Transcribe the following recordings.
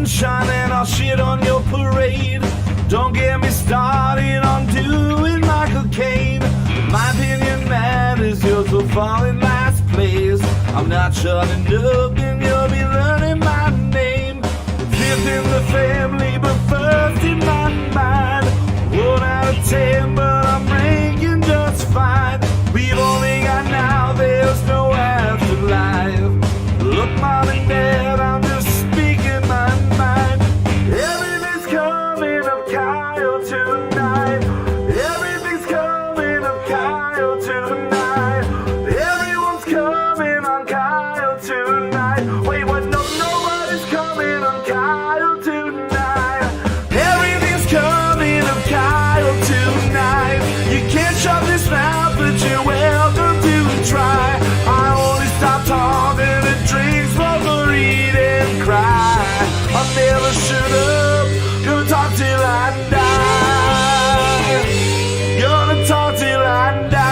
sunshine and I'll shit on your parade. Don't get me started on doing Michael Caine. My opinion matters, yours will fall in last place. I'm not shutting up and you'll be learning my name. Fifth in the family, but first in my mind. 1 out of 10, but I'm ranking just fine. We've only got now, there's no afterlife. Look, Mom and Dad, I'm just speaking my mind. Everything's coming up Kyle tonight. Everything's coming up Kyle tonight. Everyone's coming on Kyle tonight. Wait, what? No, nobody's coming on Kyle tonight. Everything's coming up Kyle tonight. You can't shut this mouth, but you're welcome to try. I only stop talking and drink, smoke, read, and cry. I never shut up, gonna talk till I die. Gonna talk till I die.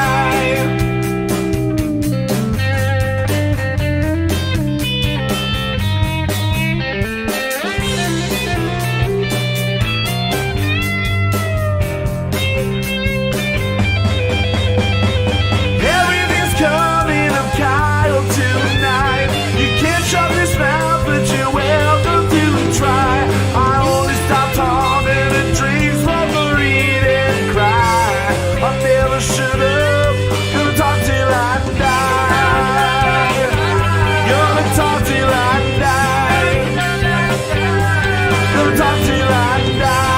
Everything's coming up Kyle tonight. You can't shut this mouth, but you're welcome to try. I only stop talking and drink, smoke, read, and cry. I never shut up, gonna talk till I die. Gonna talk till I die. Gonna talk till I die.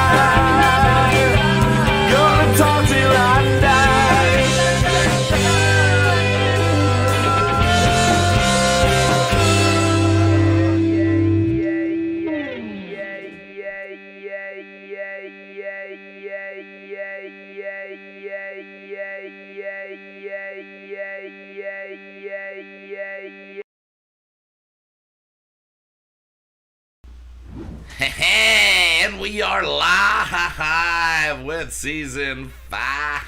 Gonna talk till I die. And we are live with season 5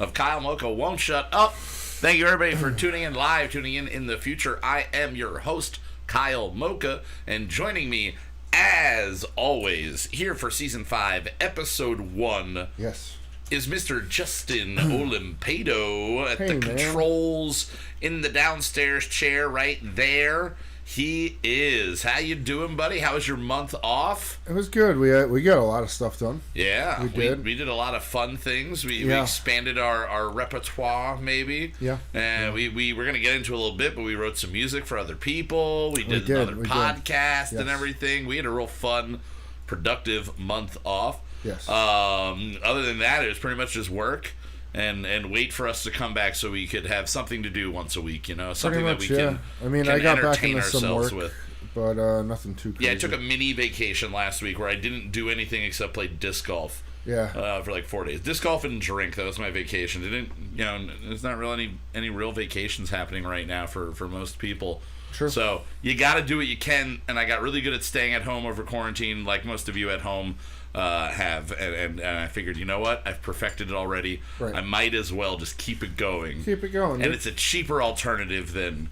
of Kyle Mocha Won't Shut Up. Thank you everybody for tuning in live, tuning in the future. I am your host, Kyle Mocha, and joining me, as always, here for season 5, episode 1. Yes. Is Mr. Justin Olimpado at the controls in the downstairs chair right there. He is. How you doing, buddy? How was your month off? It was good. We got a lot of stuff done. Yeah, we did. We did a lot of fun things. We expanded our repertoire, maybe. Yeah. And we were going to get into a little bit, but we wrote some music for other people. We did another podcast and everything. We had a real fun, productive month off. Yes. Other than that, it was pretty much just work and wait for us to come back so we could have something to do once a week, you know, something pretty much, that we can. I mean, can I got back entertain into some ourselves work, with. but nothing too crazy. Yeah, I took a mini vacation last week where I didn't do anything except play disc golf. Yeah. For like 4 days. Disc golf and drink. That was my vacation. There's not really any real vacations happening right now for most people. Sure. So you got to do what you can, and I got really good at staying at home over quarantine, like most of you at home have, and I figured, you know what? I've perfected it already. Right. I might as well just keep it going. Keep it going. And it's a cheaper alternative than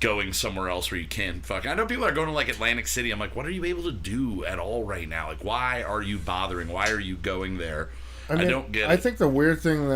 going somewhere else where you can I know people are going to like Atlantic City. I'm like, what are you able to do at all right now? Like, why are you bothering? Why are you going there? I don't get it. I think the weird thing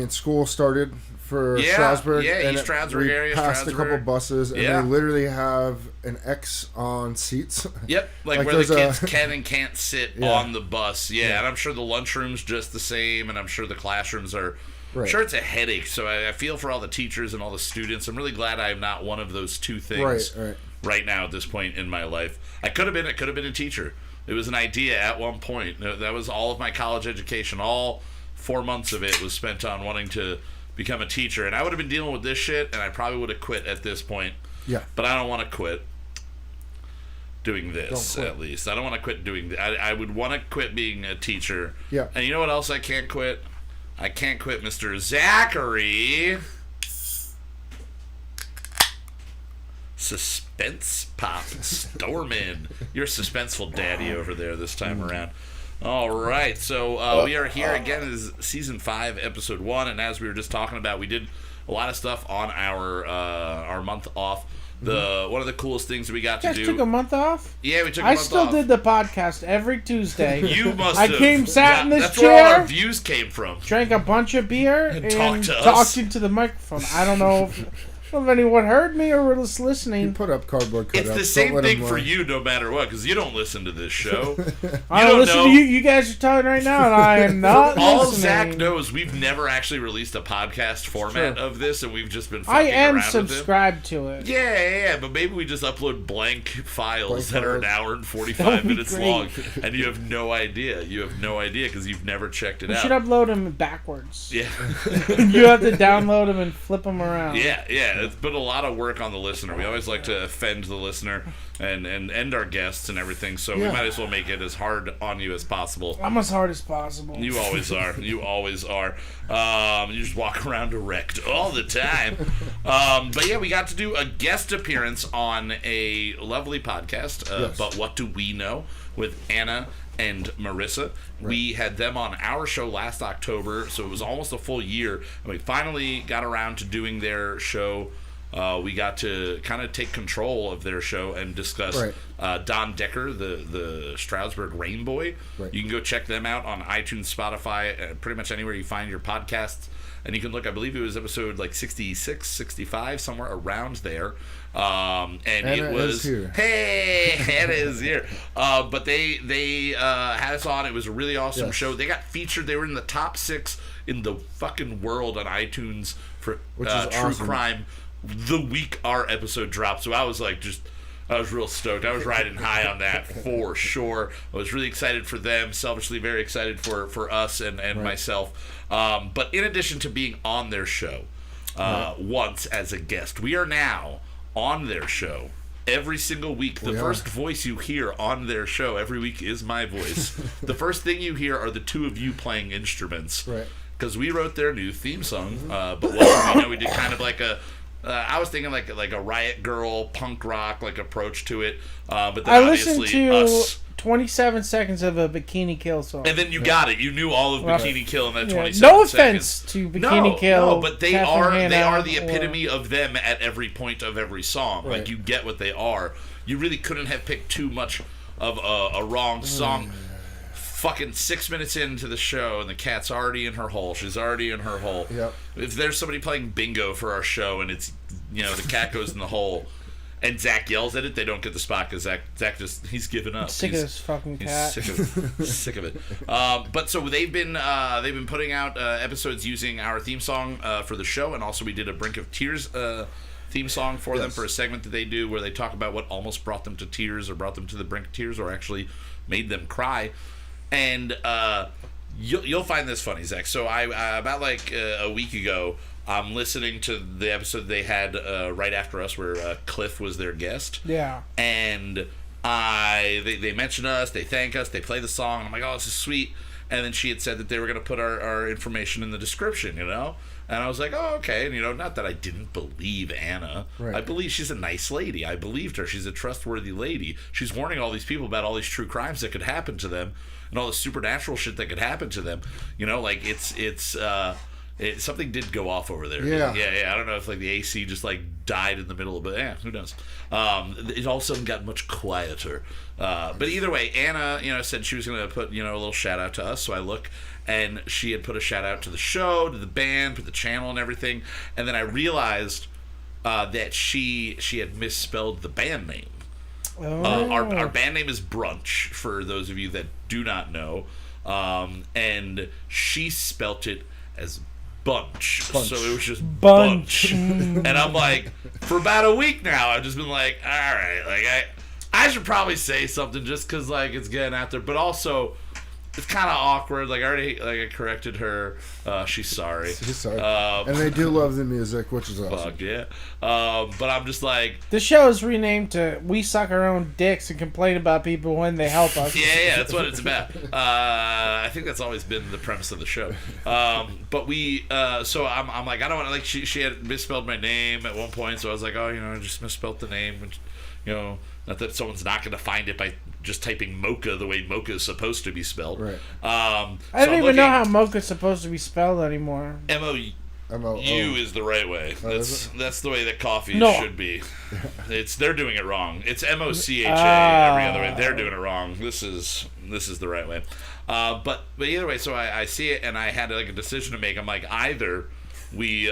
school started for Strasbourg. Yeah, East Stroudsburg area. Passed a couple buses, and they literally have an X on seats. Yep, like where the kids can and can't sit on the bus. Yeah, and I'm sure the lunchroom's just the same, and I'm sure the classrooms are. I'm sure it's a headache, so I feel for all the teachers and all the students. I'm really glad I'm not one of those two things right now at this point in my life. I could have been a teacher. It was an idea at one point. That was all of my college education. All 4 months of it was spent on wanting to become a teacher, and I would have been dealing with this shit, and I probably would have quit at this point. Yeah. But I don't want to quit doing this, at least. I don't want to quit doing I would want to quit being a teacher. Yeah. And you know what else I can't quit? I can't quit Mr. Zachary. Suspense Pop Stormin. You're a suspenseful daddy over there this time around. All right, so we are here again. This is season 5, episode 1, and as we were just talking about, we did a lot of stuff on our month off. One of the coolest things that we got to do. You guys took a month off? Yeah, we took a month off. I still did the podcast every Tuesday. You must I have. sat in this that's chair. That's where all our views came from. Drank a bunch of beer and talked into the microphone. I don't know if anyone heard me or was listening. You put up cardboard cutouts. It's the same thing for you no matter what, because you don't listen to this show. I don't listen to you. You guys are talking right now, and I am not all listening. Zach knows, we've never actually released a podcast format of this, and we've just been fucking around with it. I am subscribed to it. Yeah, but maybe we just upload blank files that are an hour and 45 minutes long, and you have no idea. You have no idea because you've never checked it out. You should upload them backwards. Yeah. You have to download them and flip them around. Yeah. It's been a lot of work on the listener. We always like to offend the listener and our guests and everything, so we might as well make it as hard on you as possible. I'm as hard as possible. You always are. You always are. You just walk around erect all the time. But yeah, we got to do a guest appearance on a lovely podcast, But What Do We Know, with Anna and Marissa. Right. We had them on our show last October, so it was almost a full year, and we finally got around to doing their show. We got to kind of take control of their show and discuss Don Decker, the Stroudsburg Rainboy. Right. You can go check them out on iTunes, Spotify, pretty much anywhere you find your podcasts. And you can look, I believe it was episode like 66, 65, somewhere around there. And Anna it was, hey, Anna is here. But they had us on. It was a really awesome show. They got featured. They were in the top 6 in the fucking world on iTunes for true awesome. crime the week our episode dropped. So I was like, I was real stoked. I was riding high on that for sure. I was really excited for them, selfishly very excited for us and myself. But in addition to being on their show once as a guest, we are now on their show every single week. The first voice you hear on their show every week is my voice. The first thing you hear are the two of you playing instruments. Right. Because we wrote their new theme song. But what do we know? We did kind of like a... I was thinking like a Riot Girl punk rock like approach to it, but then I obviously listened to 27 seconds of a Bikini Kill song, and then you got it. You knew all of Bikini Kill in that 27 seconds. No offense to Bikini Kill. No, but they are the epitome of them at every point of every song. Right. Like you get what they are. You really couldn't have picked too much of a wrong song. Fucking 6 minutes into the show and the cat's already in her hole. She's already in her hole. Yep. If there's somebody playing bingo for our show and it's, the cat goes in the hole and Zach yells at it, they don't get the spot because Zach just, he's given up. Sick of this fucking cat. Sick of it. But so they've been putting out episodes using our theme song for the show, and also we did a Brink of Tears theme song for them for a segment that they do where they talk about what almost brought them to tears or brought them to the brink of tears or actually made them cry. And you'll find this funny, Zach. So I about like a week ago, I'm listening to the episode they had right after us where Cliff was their guest. Yeah. And they mention us, they thank us, they play the song. And I'm like, oh, this is sweet. And then she had said that they were going to put our information in the description, And I was like, oh, okay. And, not that I didn't believe Anna. Right. I believe she's a nice lady. I believed her. She's a trustworthy lady. She's warning all these people about all these true crimes that could happen to them and all the supernatural shit that could happen to them. Something did go off over there. Yeah. I don't know if the AC just died in the middle of it. Yeah, who knows? It all of a sudden got much quieter. But either way, Anna, said she was going to put, a little shout out to us. So I look, and she had put a shout out to the show, to the band, to the channel, and everything. And then I realized that she had misspelled the band name. Oh. Our band name is Brunch, for those of you that do not know. And she spelt it as Bunch. So it was just Bunch. And I'm like, for about a week now, I've just been like, all right, I should probably say something just because it's getting out there, but also it's kind of awkward. I corrected her. She's sorry. She's sorry. And they do love the music, which is awesome. Fuck yeah. But I'm just like... The show is renamed to We Suck Our Own Dicks and Complain About People When They Help Us. Yeah, that's what it's about. I think that's always been the premise of the show. But we... so I'm like, I don't want to... she had misspelled my name at one point, so I was like, oh, I just misspelled the name, which... Not that someone's not going to find it by just typing mocha the way mocha is supposed to be spelled. Right. I don't even know how mocha is supposed to be spelled anymore. M-O-U is the right way. That's the way that coffee should be. They're doing it wrong. It's M-O-C-H-A every other way. They're doing it wrong. This is the right way. But either way, so I see it, and I had like a decision to make. I'm like, either we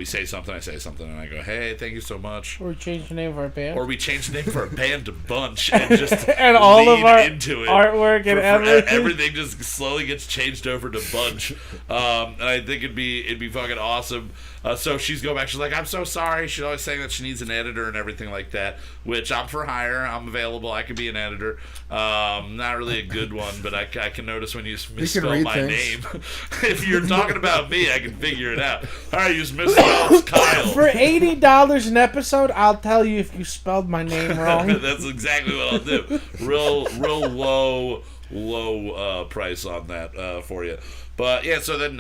say something, I say something, and I go, hey, thank you so much. Or we change the name of our band. Or we change the name for a band to Bunch and just and all of our into it artwork and everything. Everything just slowly gets changed over to Bunch. And I think it'd be fucking awesome. So she's going back. She's like, I'm so sorry. She's always saying that she needs an editor and everything like that, which I'm for hire. I'm available. I can be an editor. Not really a good one, but I can notice when you misspell my name. If you're talking about me, I can figure it out. All right, you misspelled Kyle. For $80 an episode, I'll tell you if you spelled my name wrong. That's exactly what I'll do. Real low price on that for you. But yeah, so then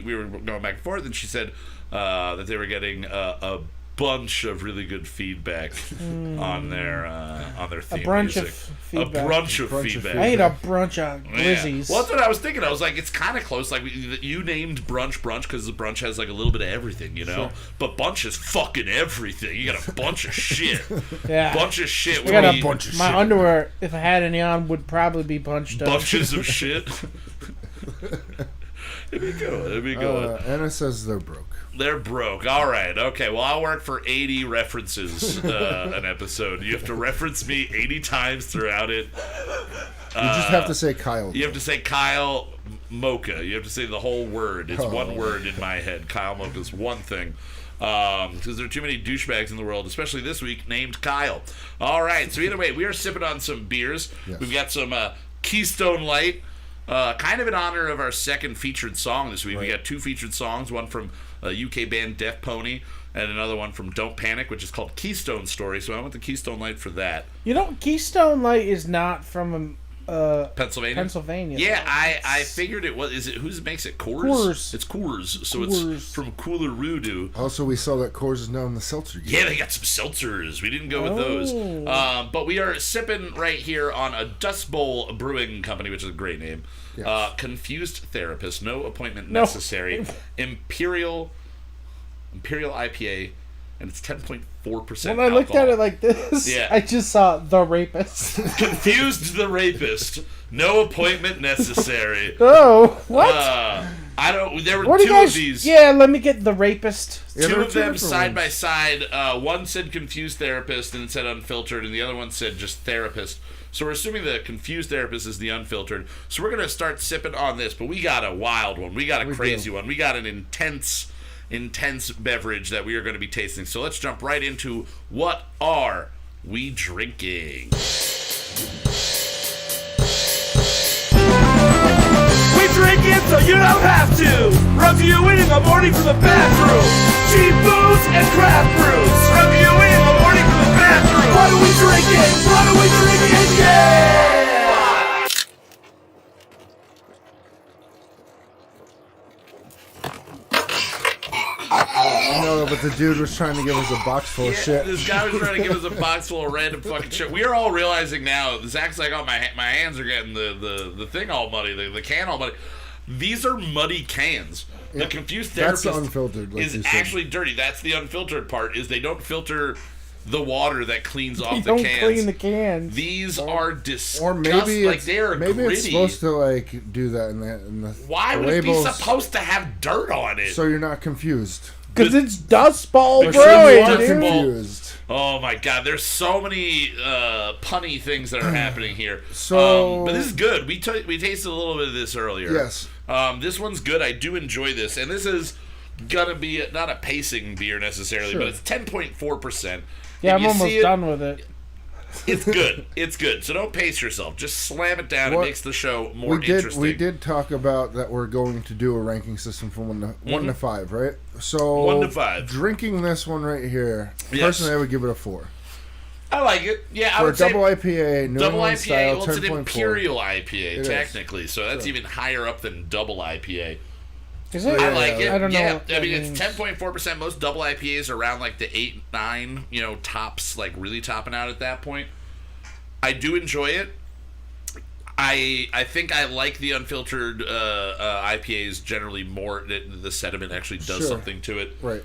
we were going back and forth, and she said that they were getting a bunch of really good feedback on their theme a brunch music. Of feedback. A brunch of feedback. I ate a brunch of glizzies. Well, that's what I was thinking. I was like, it's kind of close. Like you named Brunch because the Brunch has like a little bit of everything, you know. Sure. But Bunch is fucking everything. You got a bunch of shit. Yeah, bunch of shit. I got a bunch of my shit. Underwear, if I had any on, would probably be bunched up. Bunches of shit. It'd be good. Anna says they're broke. They're broke. All right. Okay. Well, I'll work for 80 references an episode. You have to reference me 80 times throughout it. You just have to say Kyle. You have to say Kyle Mocha. You have to say the whole word. It's one word in my head. Kyle Mocha is one thing. Because there are too many douchebags in the world, especially this week, named Kyle. All right. So either way, we are sipping on some beers. Yes. We've got some Keystone Light. Kind of in honor of our second featured song this week. Right. We got two featured songs, one from UK band DEAFPONY and another one from Don't Panic, which is called Keystone Story. So I went to Keystone Light for that. You know, Keystone Light is not from Pennsylvania. Yeah, I figured it was. Is it who makes it? Coors. It's Coors. So Coors. It's from Cooler-Roo-Doo. Also, we saw that Coors is now in the seltzer game. Yeah, they got some seltzers. We didn't go with those. But we are sipping right here on a Dust Bowl Brewing Company, which is a great name. Yes. Confused Therapist, no appointment necessary. Imperial IPA, and it's 10.4%. When I looked at it like this, I just saw The Rapist. Confused the Rapist, no appointment necessary. Oh, what? There were two of these. Yeah, let me get The Rapist. Two of them side by side. One said Confused Therapist and it said Unfiltered, and the other one said just Therapist. So we're assuming the Confused Therapist is the Unfiltered. So we're going to start sipping on this, but we got a wild one. We got a crazy one. We got an intense beverage that we are going to be tasting. So let's jump right into what are we drinking? We drink it so you don't have to. Reviewing in the morning from the bathroom. Cheap booze and craft brews. Reviewing in the morning from the bathroom. What are we drinking? What are we drinking? Yeah! No, but the dude was trying to give us a box full of shit. This guy was trying to give us a box full of random fucking shit. We are all realizing now, Zach's like, oh, my hands are getting the thing all muddy, the can all muddy. These are muddy cans. The Confused Therapist that's the unfiltered, like is actually dirty. That's the unfiltered part, is they don't filter the water that cleans off the cans. They don't clean the cans. These are disgusting. Or maybe maybe it's supposed to like do that in the Why would it be supposed to have dirt on it? So you're not confused. Because it's Dust Bowl Brewing, confused. Oh my god, there's so many punny things that are happening here. So, but this is good. We tasted a little bit of this earlier. Yes. This one's good. I do enjoy this, and this is gonna be not a pacing beer necessarily, but it's 10.4%. Yeah, I'm almost done with it. It's good. It's good. So don't pace yourself. Just slam it down. It makes the show more interesting. We did talk about that we're going to do a ranking system from 1 to 5, right? So 1 to 5. Drinking this one right here, personally, I would give it a 4. I like it. Yeah, I would say double IPA, New double England IPA. style, Well, it's an Imperial IPA, it technically. So that's even higher up than double IPA. Is it? I like it. I don't know. Yeah, what I that mean, means. it's 10.4%. Most double IPAs are around like the 8, 9, tops, like really topping out at that point. I do enjoy it. I think I like the unfiltered IPAs generally more. The sediment actually does something to it. Right.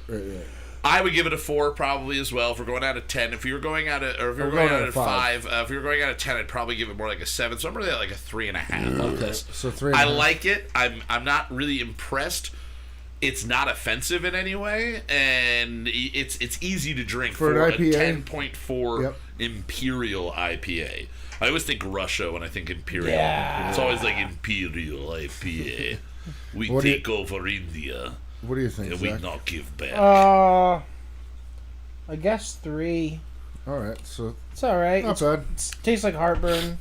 I would give it a 4 probably as well if we're going out of 10. If you were going out of, or if you were going out of 5, if you were going out of 10, I'd probably give it more like a 7. So I'm really at like a 3.5 on this. So 3.5. I like it. I'm not really impressed. It's not offensive in any way, and it's easy to drink for an IPA? a 10.4 Imperial IPA. I always think Russia when I think Imperial. Yeah. It's always like Imperial IPA. We take over India. What do you think, and we Zach? not give back. I guess 3. All right, so It's all right. not bad. It tastes like heartburn.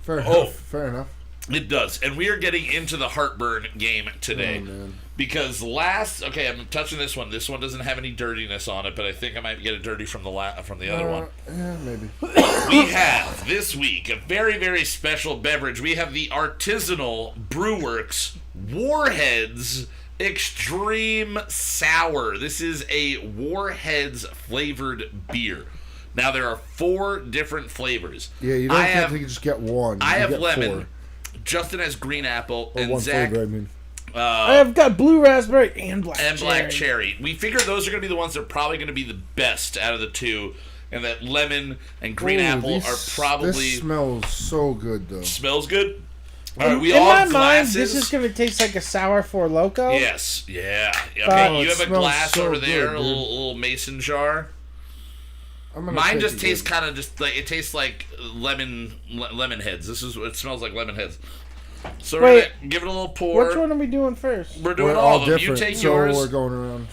Fair enough. It does. And we are getting into the heartburn game today. Oh, man. Because I'm touching this one. This one doesn't have any dirtiness on it, but I think I might get it dirty from the other one. Yeah, maybe. We have, this week, a very, very special beverage. We have the artisanal Brewworks Warheads Extreme Sour. This is a Warheads flavored beer. Now, there are 4 different flavors. Yeah, you don't think you just get one. I have get lemon. 4. Justin has green apple. Or and one Zach flavor, I mean. I've got blue raspberry and black cherry. We figure those are going to be the ones that are probably going to be the best out of the 2. And that lemon and green apple are probably... This smells so good, though. Smells good? All right, we In all my have glasses. mind, this is going to taste like a sour Four Loko. Yes, yeah. Okay, you have a glass so over there, good, a little mason jar. Mine just tastes kind of just like, it tastes like lemon heads. This is what it smells like, lemon heads. So we're going to give it a little pour. Which one are we doing first? We're doing We're all all of them. different, You take so yours. we're going around.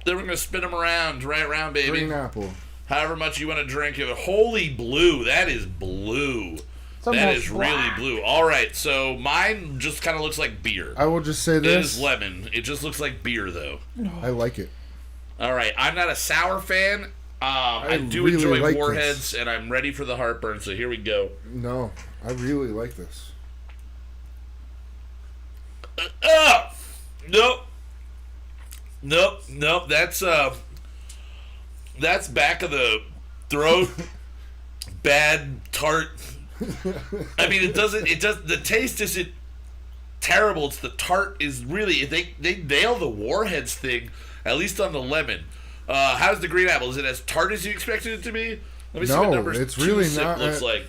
Then we're going to spin them around, right around, baby. Green apple. However much you want to drink of it. Holy blue. That is blue. That is really blue. All right, so mine just kind of looks like beer. I will just say It this. is lemon. It just looks like beer, though. I like it. All right, I'm not a sour fan. I do really enjoy like Warheads, and I'm ready for the heartburn, so here we go. No, I really like this. Nope. That's back of the throat. Bad tart. I mean, the taste isn't terrible. It's the tart is really, they nail the Warheads thing, at least on the lemon. How's the green apple? Is it as tart as you expected it to be? Let me see what number it's 2 really sip not. looks like.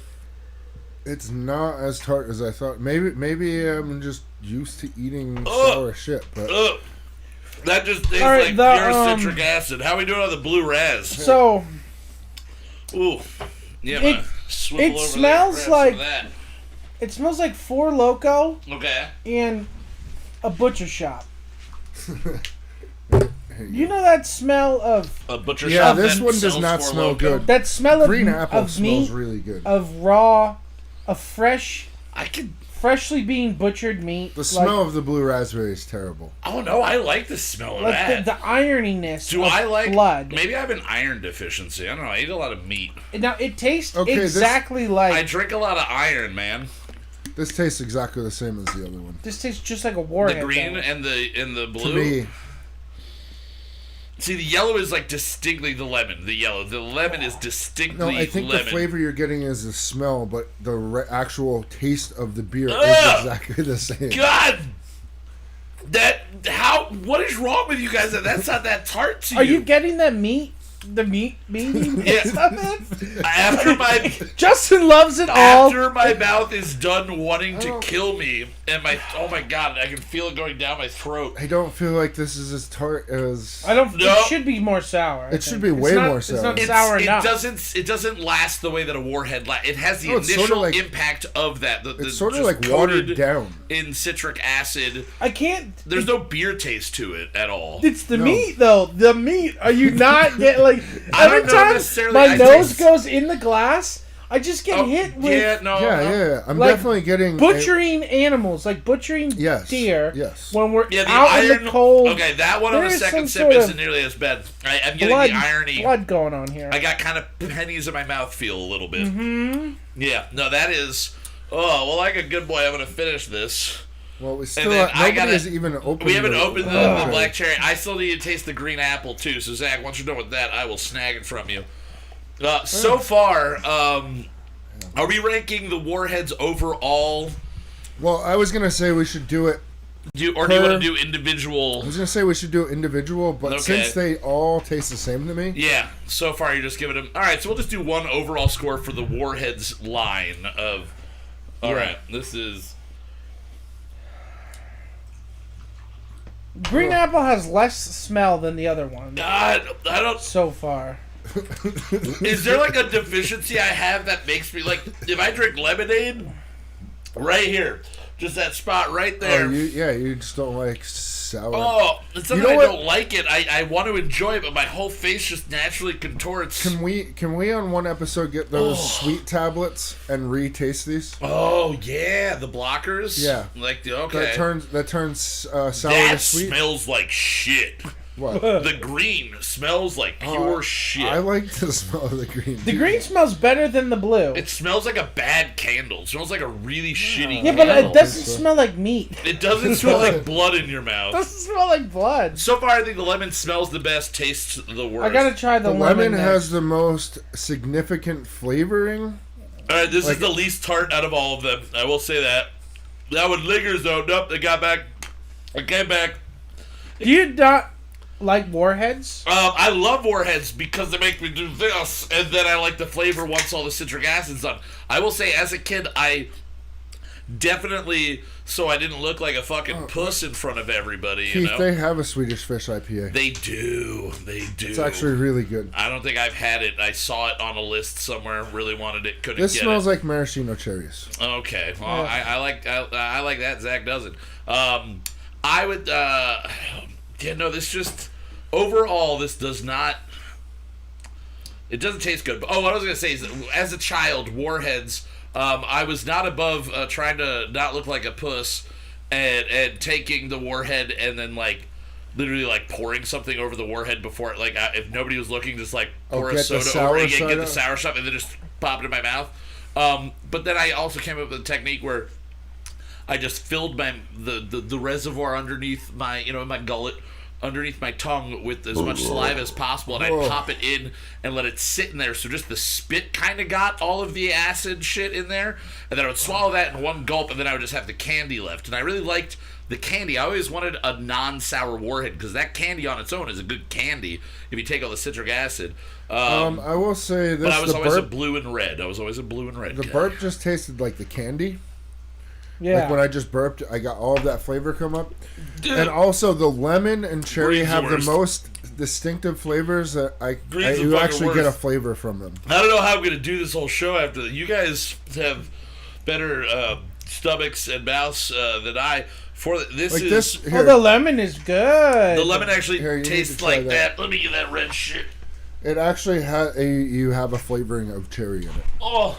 It's not as tart as I thought. Maybe I'm just used to eating sour shit, but that just tastes right, like pure citric acid. How are we doing on the blue raz? So, Ooh, yeah. it smells like it smells like Four Loko and a butcher shop. You know that smell of a butcher shop? Yeah, this that one does sells not Four smell Loko? good. that smell of Green apple of smells meat, really good. of raw, of freshly being butchered meat. The smell of the blue raspberry is terrible. Oh no, I like the smell of like that. the ironiness. Do of I like blood? Maybe I have an iron deficiency. I don't know. I eat a lot of meat. Now it tastes Okay, exactly like. I drink a lot of iron, man. This tastes exactly the same as the other one. This tastes just like a Warhead. The green though. and the blue. To me, See, the yellow is like distinctly the lemon. The lemon is distinctly no, I think lemon. the flavor you're getting is the smell, but the actual taste of the beer is exactly the same. God, what is wrong with you guys? That's not that tart to you. Are you getting that meat? The meat stuff After my Justin loves it all. After my mouth is done wanting to kill me, and oh my god, I can feel it going down my throat. I don't feel like this is as tart as. I don't. No. It should be more sour. It should be way more sour. It's not sour enough. It doesn't last the way that a Warhead lasts. It has the it's initial sorta like- impact of that. It's sort of just like watered coated down. in citric acid. I can't. There's no beer taste to it at all. It's the meat, though. The meat. Are you not getting like I don't every know time necessarily. my I nose taste- goes in the glass? I just get hit with Yeah. I'm like definitely getting butchering animals, like butchering Yes, deer. yes. When we're Yeah, the out iron. in the cold. Okay, that one on there the is second some sip sort isn't of nearly as bad. I'm getting the irony. blood going on here. I got kind of pennies in my mouth feel a little bit. Mm-hmm. Yeah, no, that is. Oh, well, like a good boy, I'm going to finish this. Well, we still nobody has even opened. We haven't opened the black cherry. I still need to taste the green apple too. So Zach, once you're done with that, I will snag it from you. So far, are we ranking the warheads overall? Well, I was gonna say we should do it. Do you want to do individual? I was gonna say we should do individual, but since they all taste the same to me. Yeah. So far, you're just giving them. All right. So we'll just do one overall score for the warheads line of. All right. This is. Green apple has less smell than the other one. God, I don't. So far. Is there like a deficiency I have that makes me like if I drink lemonade, right here, just that spot right there. Oh, you just don't like sour. Oh, it's not that I don't like it. I want to enjoy it, but my whole face just naturally contorts. Can we on one episode get those sweet tablets and re-taste these? Oh yeah, the blockers. Yeah, like that turns sour to sweet. That smells like shit. What? The green smells like pure shit. I like the smell of the green. The green smells better than the blue. It smells like a bad candle. It smells like a really shitty candle. But it doesn't smell like meat. It doesn't smell like blood in your mouth. It doesn't smell like blood. So far, I think the lemon smells the best, tastes the worst. I gotta try the lemon. The lemon has the most significant flavoring. Alright, this is the least tart out of all of them. I will say that. That one lingers though. Nope, they got back. I came back. Do you not like warheads? I love warheads because they make me do this, and then I like the flavor once all the citric acid's done. I will say, as a kid, I definitely, so I didn't look like a fucking puss in front of everybody, Keith, they have a Swedish Fish IPA. They do. It's actually really good. I don't think I've had it. I saw it on a list somewhere, really wanted it, couldn't get it. This smells like maraschino cherries. Okay. Well, I like that. Zach doesn't. I would, this just, overall, this does not, it doesn't taste good. Oh, what I was going to say is, that as a child, warheads, I was not above trying to not look like a puss and taking the warhead and then, like, literally, like, pouring something over the warhead before it, like, if nobody was looking, just, like, pour a soda over it, get the sour stuff, and then just pop it in my mouth. But then I also came up with a technique where I just filled the reservoir underneath my, in my gullet, underneath my tongue with as much saliva as possible, and I'd pop it in and let it sit in there, so just the spit kind of got all of the acid shit in there, and then I would swallow that in one gulp, and then I would just have the candy left. And I really liked the candy. I always wanted a non-sour warhead, because that candy on its own is a good candy if you take all the citric acid. I will say this, but I was always a blue and red. The burp just tasted like the candy. Yeah. Like when I just burped, I got all of that flavor come up. And also the lemon and cherry have the most distinctive flavors that you actually get a flavor from them. I don't know how I'm going to do this whole show after that. You guys have better stomachs and mouths than I. The lemon is good. The lemon actually tastes like that. Let me get that red shit. It actually you have a flavoring of cherry in it. Oh.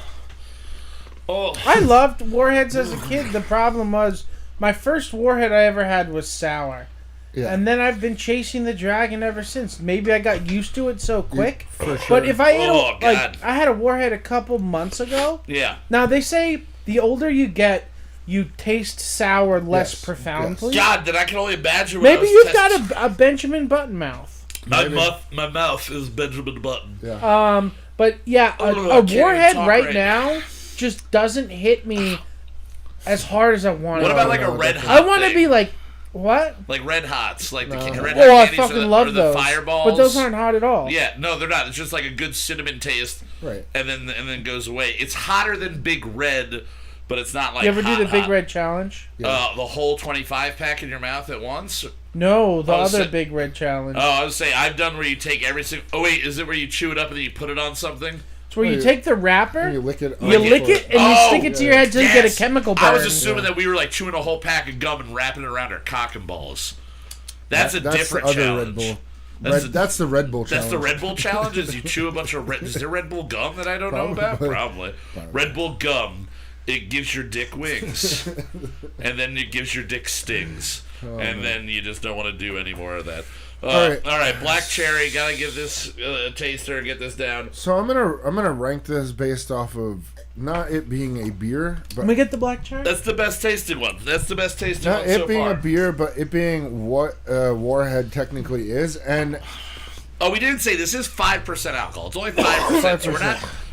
I loved warheads as a kid. The problem was my first warhead I ever had was sour. Yeah. And then I've been chasing the dragon ever since. Maybe I got used to it so quick. For sure. But if I ate I had a warhead a couple months ago. Yeah. Now they say the older you get, you taste sour less profoundly. Yes. God, then I can only imagine. Maybe you've got a Benjamin Button mouth. My mouth is Benjamin Button. Yeah. But yeah, a warhead right now just doesn't hit me as hard as I want. What about like a red hot? I want to be like, what? Like red hots, like the red hot candies. I fucking love the those. Fireballs. But those aren't hot at all. Yeah, no, they're not. It's just like a good cinnamon taste, right? And then goes away. It's hotter than Big Red, but it's not like. You ever do the Big Red challenge? Yeah. The whole 25-pack in your mouth at once. No, the other Big Red challenge. Oh, I was saying I've done where you take every single. Oh wait, is it where you chew it up and then you put it on something? It's where you take the wrapper, you lick it, and you stick it to your head until you get a chemical burn. I was assuming that we were like chewing a whole pack of gum and wrapping it around our cock and balls. That's a different the other challenge. Red Bull. That's the Red Bull challenge. That's the Red Bull challenge? Is you chew a bunch of Is there Red Bull gum that I don't know about? Probably. Red Bull gum, it gives your dick wings. And then it gives your dick stings. And then you just don't want to do any more of that. All right, black cherry. Gotta give this a taster. Get this down. So I'm gonna rank this based off of not it being a beer, but let me get the black cherry. That's the best tasted one. That's the best tasted not one it so being far. a beer, but it being what Warhead technically is. And we didn't say this is 5% alcohol. It's only 5%. So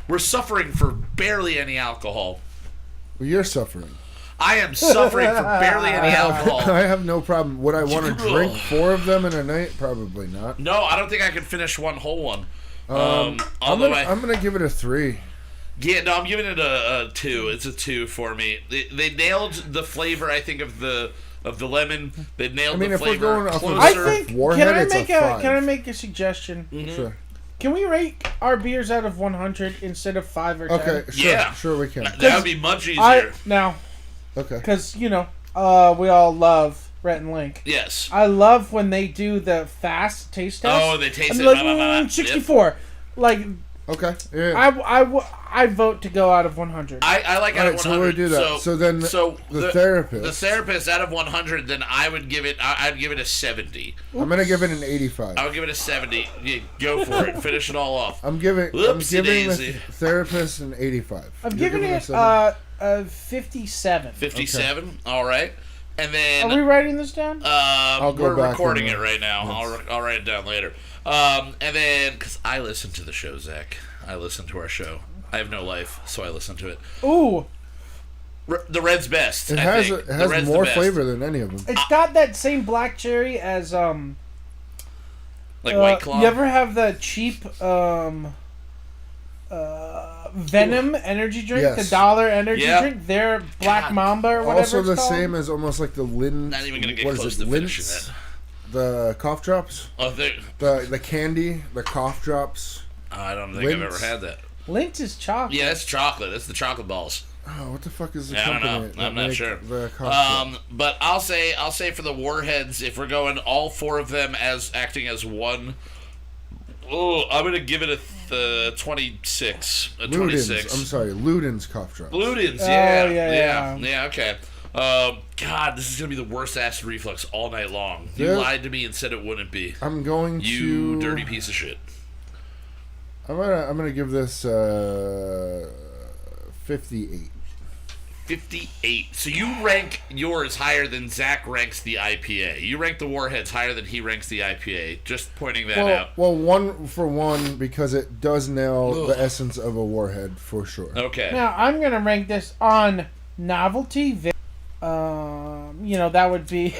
we're suffering for barely any alcohol. Well, you're suffering. I am suffering from barely any alcohol. I have no problem. Would I want to drink 4 of them in a night? Probably not. No, I don't think I could finish one whole one. I'm gonna give it a 3. Yeah, no, I'm giving it a 2. It's a 2 for me. They nailed the flavor, I think, of the lemon. They nailed the flavor. If we're going off of I think. Warhead, Can I make a suggestion? Mm-hmm. Sure. Can we rate our beers out of 100 instead of 5 or 10? Okay, sure, sure we can. That would be much easier. Okay. Because, we all love Rhett and Link. Yes. I love when they do the fast taste test. Oh, they taste it. Like, 64. Yep. Like, okay. Yeah. I vote to go out of 100. I like out of 100. So we do that. So then the therapist. The therapist out of 100, then I'd give it a 70. Oops. I'm going to give it an 85. I'll give it a 70. Yeah, go for it. Finish it all off. I'm giving the therapist an 85. I'm giving it a 57. 57? Okay. All right. And then... Are we writing this down? We're recording it right now. I'll write it down later. And then... Because I listen to the show, Zach. I listen to our show. I have no life, so I listen to it. Ooh. The red's best. It has more flavor than any of them. It's got that same black cherry as... like White Claw? You ever have the cheap... Venom energy drink, yes. the $1 energy drink, their Black Mamba or whatever. Also, it's the called. same as almost like the Lin. Not even gonna get close to finishing that. The cough drops. Oh, the candy, the cough drops. I don't think I've ever had that. Lint is chocolate. Yeah, it's chocolate. It's the chocolate balls. Oh, what the fuck is the company? I don't know. I'm not sure. But I'll say for the Warheads, if we're going all 4 of them as acting as one. Oh, I'm gonna give it a 26. A 26. I'm sorry, Luden's cough drops. Luden's, yeah, okay. God, this is gonna be the worst acid reflux all night long. You lied to me and said it wouldn't be. I'm going to. You dirty piece of shit. I'm gonna give this 58. 58. So you rank yours higher than Zach ranks the IPA. You rank the Warheads higher than he ranks the IPA. Just pointing that out. Well, 1 for 1 because it does nail the essence of a Warhead for sure. Okay. Now I'm gonna rank this on novelty. That would be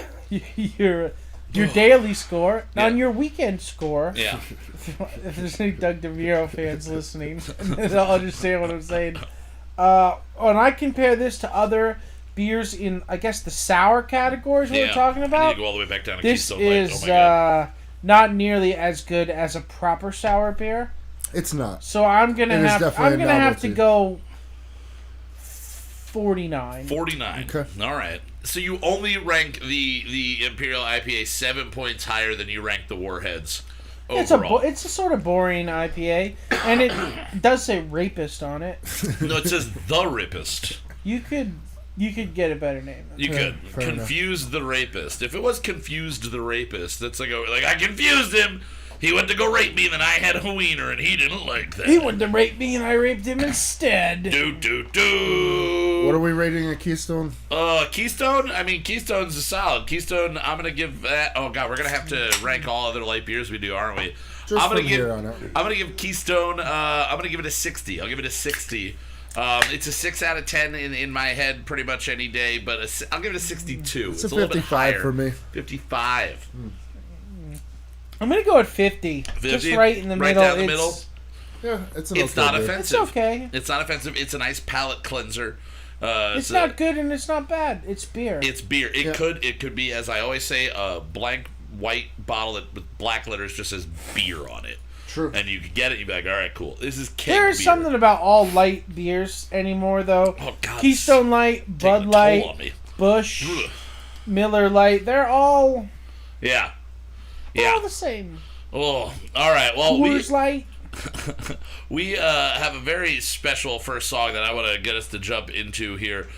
your daily score. Yeah. On your weekend score. Yeah. If there's any Doug DeMuro fans listening, they'll understand what I'm saying. And I compare this to other beers in, I guess, the sour categories we're talking about. I need to go all the way back down to this Keystone is not nearly as good as a proper sour beer. It's not. So I'm gonna have to go 49. 49. Okay. All right. So you only rank the Imperial IPA 7 points higher than you rank the Warheads. Overall. It's a sort of boring IPA, and it does say rapist on it. No, it says the rapist. You could get a better name. You could confuse the rapist. If it was confused the rapist, that's like I confused him. He went to go rape me, and then I had a wiener, and he didn't like that. He went to rape me, and I raped him instead. Do. What are we rating a Keystone? Keystone? I mean, Keystone's a solid. Keystone, I'm going to give that... Oh, God, we're going to have to rank all other light beers we do, aren't we? I'm going to give Keystone... I'm going to give it a 60. I'll give it a 60. It's a 6 out of 10 in my head pretty much any day, but I'll give it a 62. It's a 55 for me. 55. I'm going to go at 50. Just right in the middle. Right down the middle? Yeah, it's not offensive. It's okay. It's not offensive. It's a nice palate cleanser. It's not good and it's not bad. It's beer. It's beer. It could be, as I always say, a blank white bottle with black letters just says beer on it. True. And you could get it, you'd be like, all right, cool. This is keg There's beer. something about all light beers anymore, though. Oh, God. Keystone Light, Bud Light, Busch, Miller Light. They're all... Yeah. They're all the same. Oh, all right. Well, Coors Light. We have a very special first song that I want to get us to jump into here.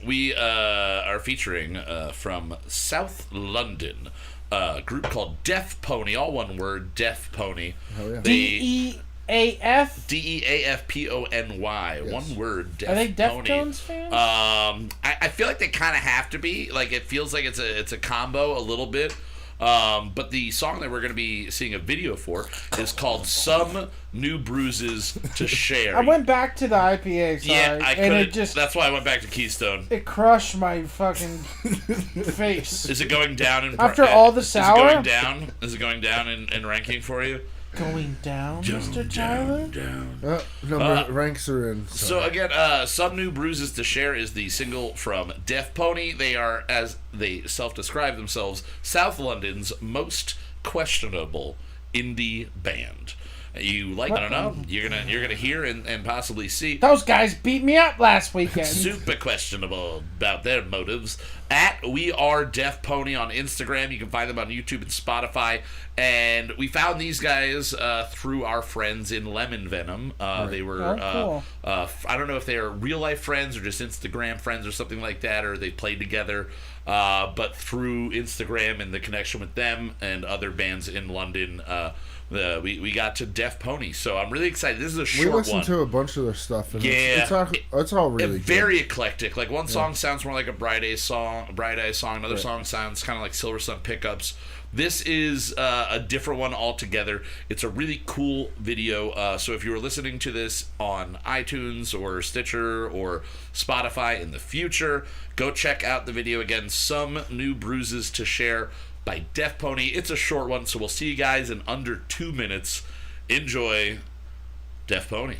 We are featuring from South London, group called DEAFPONY, all one word, DEAFPONY. Oh, yeah. DEAF? DEAFPONY, yes. one word, DEAFPONY. Are they Deftones fans? I feel like they kind of have to be. Like, it feels like it's a combo a little bit. But the song that we're going to be seeing a video for is called Some New Bruises to Share. I went back to the IPA side. Yeah, I and couldn't. That's why I went back to Keystone. It crushed my fucking face. Is it going down in after all the sour? Is it going down? Is it going down in ranking for you? Going down, Mr. Tyler? No, ranks are in. So again, Some New Bruises to Share is the single from DEAFPONY. They are, as they self-describe themselves, South London's most questionable indie band. I don't know. You're gonna hear and possibly see. Those guys beat me up last weekend. Super questionable about their motives. At We Are DEAFPONY on Instagram. You can find them on YouTube and Spotify. And we found these guys through our friends in Lemon Venom. They were, cool. I don't know if they are real life friends or just Instagram friends or something like that, or they played together. But through Instagram and the connection with them and other bands in London, we got to DEAFPONY. So I'm really excited. This is a short one. We listened to a bunch of their stuff. And yeah, it's all really very eclectic. Like one song sounds more like a Bright Eyes song. Another song sounds kind of like Silver Sun Pickups. This is a different one altogether. It's a really cool video. So if you were listening to this on iTunes or Stitcher or Spotify in the future, go check out the video again. Some New Bruises to Share by DEAFPONY. It's a short one, so we'll see you guys in under 2 minutes. Enjoy DEAFPONY.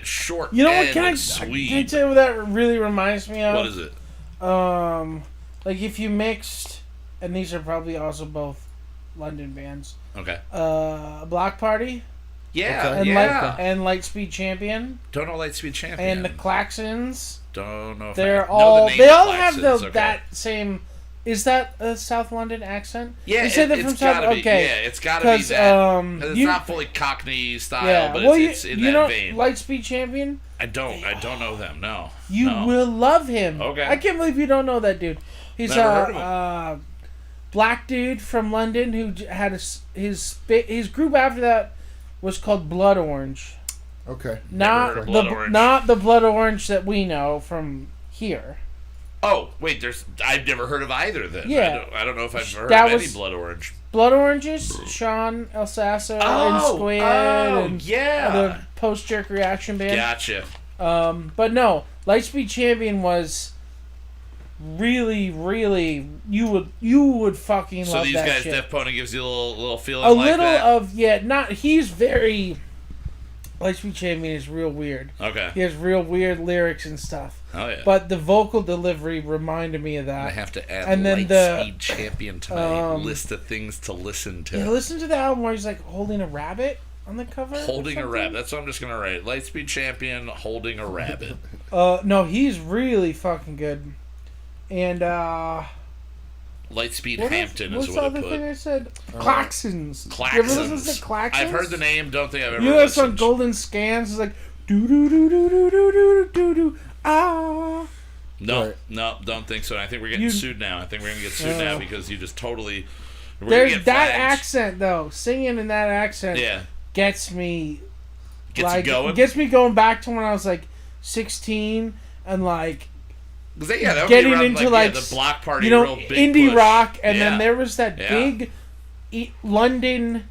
Short. You know what? Can I tell you what that really reminds me of? What is it? Like if you mixed, and these are probably also both London bands. Okay. Block Party. Yeah. And yeah. and Lightspeed Champion. Don't know Lightspeed Champion. And the Klaxons. Don't know. If They're I all. know the name They all Klaxons. have Okay. that same. Is that a South London accent? Yeah, you said that from South. Be, okay, yeah, it's got to be that. It's you, not fully Cockney style, yeah, but well, it's in that vein. Lightspeed Champion. I don't know them. No. You will love him. Okay. I can't believe you don't know that dude. He's Never heard of him. Black dude from London who had his group after that was called Blood Orange. Okay. Not the Blood Orange that we know from here. Oh, wait, I've never heard of either then. Yeah. I don't know if I've heard of any Blood Orange. Blood Oranges, Sean El Sasso and Squid and the post-jerk reaction band. Gotcha. But no, Lightspeed Champion was really, really you would fucking love that shit. So these guys, DEAFPONY gives you a little feeling like that? He's very... Lightspeed Champion is real weird. Okay. He has real weird lyrics and stuff. Oh yeah. But the vocal delivery reminded me of that. I have to add and then Lightspeed Champion to my list of things to listen to. Yeah, listen to the album where he's like holding a rabbit on the cover. Holding a rabbit. That's what I'm just gonna write. Lightspeed Champion holding a rabbit. No, he's really fucking good. And Lightspeed Hampton is what I put. What's the other thing I said? Klaxons. Klaxons. You ever listen to Klaxons? I've heard the name. Don't think I've ever. You know that's on Golden Scans. It's like do do do do do do do do do ah. No, no, don't think so. I think we're getting sued now. I think we're gonna get sued now because you just totally. There's that accent though. Singing in that accent. Yeah. Gets me. Gets you going. Gets me going back to when I was like 16 and like. That getting around, into the block party, real big indie push. rock, and then there was that big London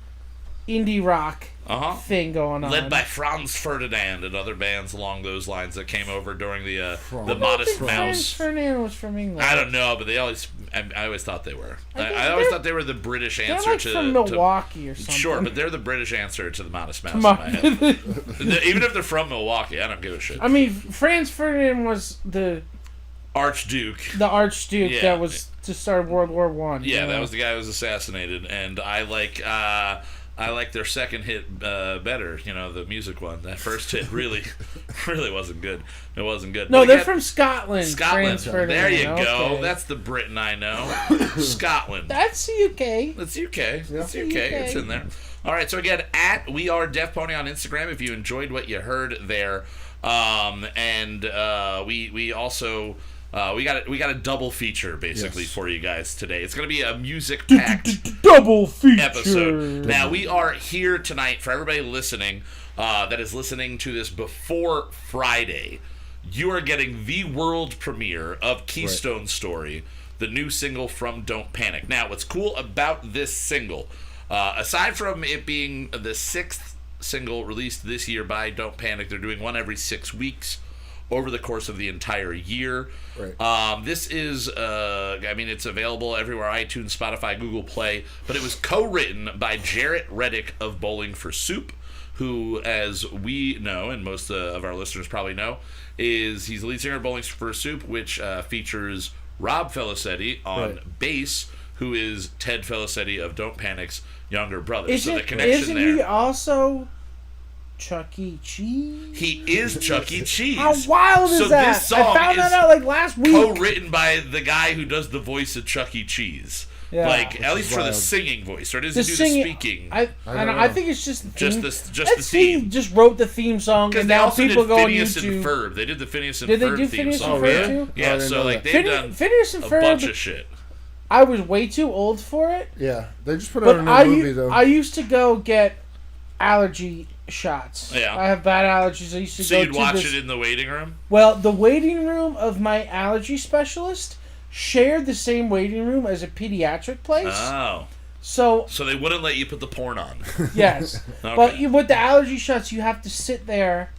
indie rock thing going on, led by Franz Ferdinand and other bands along those lines that came over during the Modest Mouse. Franz Ferdinand was from England. I don't know, but I always thought they were. I always thought they were the British answer to from Milwaukee or something. Sure, but they're the British answer to the Modest Mouse in my head. Even if they're from Milwaukee, I don't give a shit. I mean, Franz Ferdinand was the Archduke. The Archduke that was to start World War I. Yeah, that was the guy who was assassinated, and I like their second hit better. The music one. That first hit really wasn't good. It wasn't good. No, they're from Scotland. Scotland. There you go. That's the Britain I know. Scotland. That's UK. That's UK. That's UK. It's in there. All right. So again, at We Are DEAFPONY on Instagram. If you enjoyed what you heard there, and we also. We got a double feature basically for you guys today. It's going to be a music packed double feature episode. Now we are here tonight for everybody listening that is listening to this before Friday. You are getting the world premiere of Keystone Story, the new single from Don't Panic. Now, what's cool about this single, aside from it being the 6th single released this year by Don't Panic, they're doing one every 6 weeks. Over the course of the entire year. Right. This is, it's available everywhere, iTunes, Spotify, Google Play, but it was co-written by Jarrett Reddick of Bowling for Soup, who, as we know, and most of our listeners probably know, he's the lead singer of Bowling for Soup, which features Rob Felicetti on bass, who is Ted Felicetti of Don't Panic's younger brother. The connection there. Isn't he also Chuck E. Cheese? He is Chuck E. Cheese. How wild is that? This song I found that out last week. Co-written by the guy who does the voice of Chuck E. Cheese. Yeah. At least for the singing voice, or does he do the speaking? I think it's just the theme. Just the theme. He just wrote the theme song, and now people go on YouTube. And Ferb. They did the Phineas and Ferb theme song. Did they do Phineas and Ferb too? Yeah, they've done Phineas and a Ferb, bunch of shit. I was way too old for it. Yeah, they just put out a new movie though. I used to go get allergy shots. Yeah. I have bad allergies. I used to go to So you'd watch it in the waiting room? Well, the waiting room of my allergy specialist shared the same waiting room as a pediatric place. Oh. So they wouldn't let you put the porn on. Yes. Okay. But with the allergy shots, you have to sit there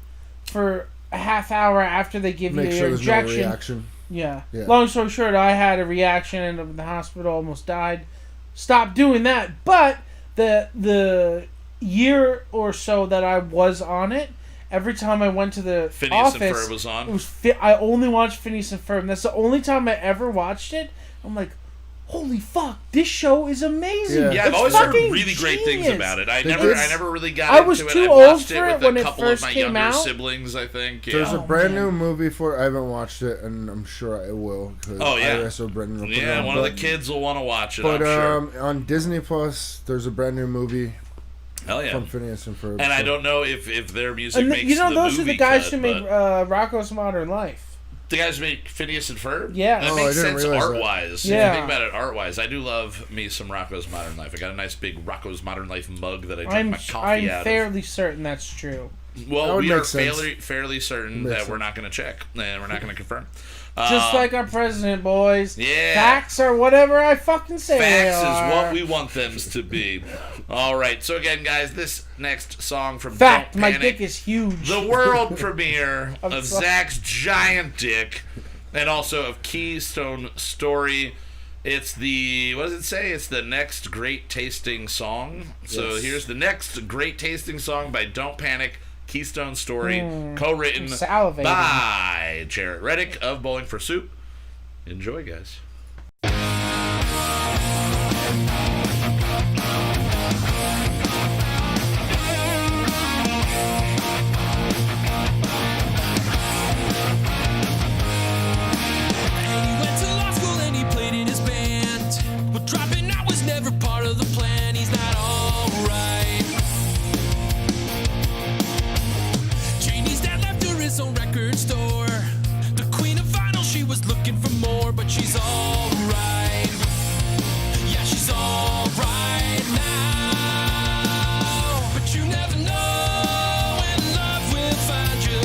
for a half hour after they give you your injection. No reaction. Yeah. Long story short, I had a reaction and in the hospital, almost died. Stopped doing that. But the year or so that I was on it, every time I went to the Phineas office, and Ferb was on. It was I only watched Phineas and Ferb. And that's the only time I ever watched it. I'm like, holy fuck, this show is amazing. Yeah, I've always heard really great things about it. I never really got into it. I was too old for it when it first came out. A couple of my younger siblings, I think. There's a brand new movie for it. I haven't watched it, and I'm sure I will. Oh, yeah. One of the kids will want to watch it, I'm sure. On Disney Plus, there's a brand new movie. Hell yeah. From Phineas and Ferb. And I don't know if their music makes the movie those are the guys who made Rocko's Modern Life. The guys who made Phineas and Ferb? Yeah. That makes sense art-wise. Yeah. If you think about it art-wise. I do love me some Rocko's Modern Life. I got a nice big Rocko's Modern Life mug that I drink my coffee out of. I'm fairly certain that's true. Well, we are fairly certain that we're not going to check, and we're not going to confirm. Just like our president, boys. Yeah. Facts are whatever I fucking say Facts is what we want them to be. All right. So again, guys, this next song from Don't Panic, my dick is huge. The world premiere of Zach's giant dick, and also of Keystone Story. It's what does it say? It's the next great tasting song. So here's the next great tasting song by Don't Panic, Keystone Story, co-written by Jarrett Reddick of Bowling for Soup. Enjoy, guys. She's alright. Yeah, she's alright now. But you never know when love will find you.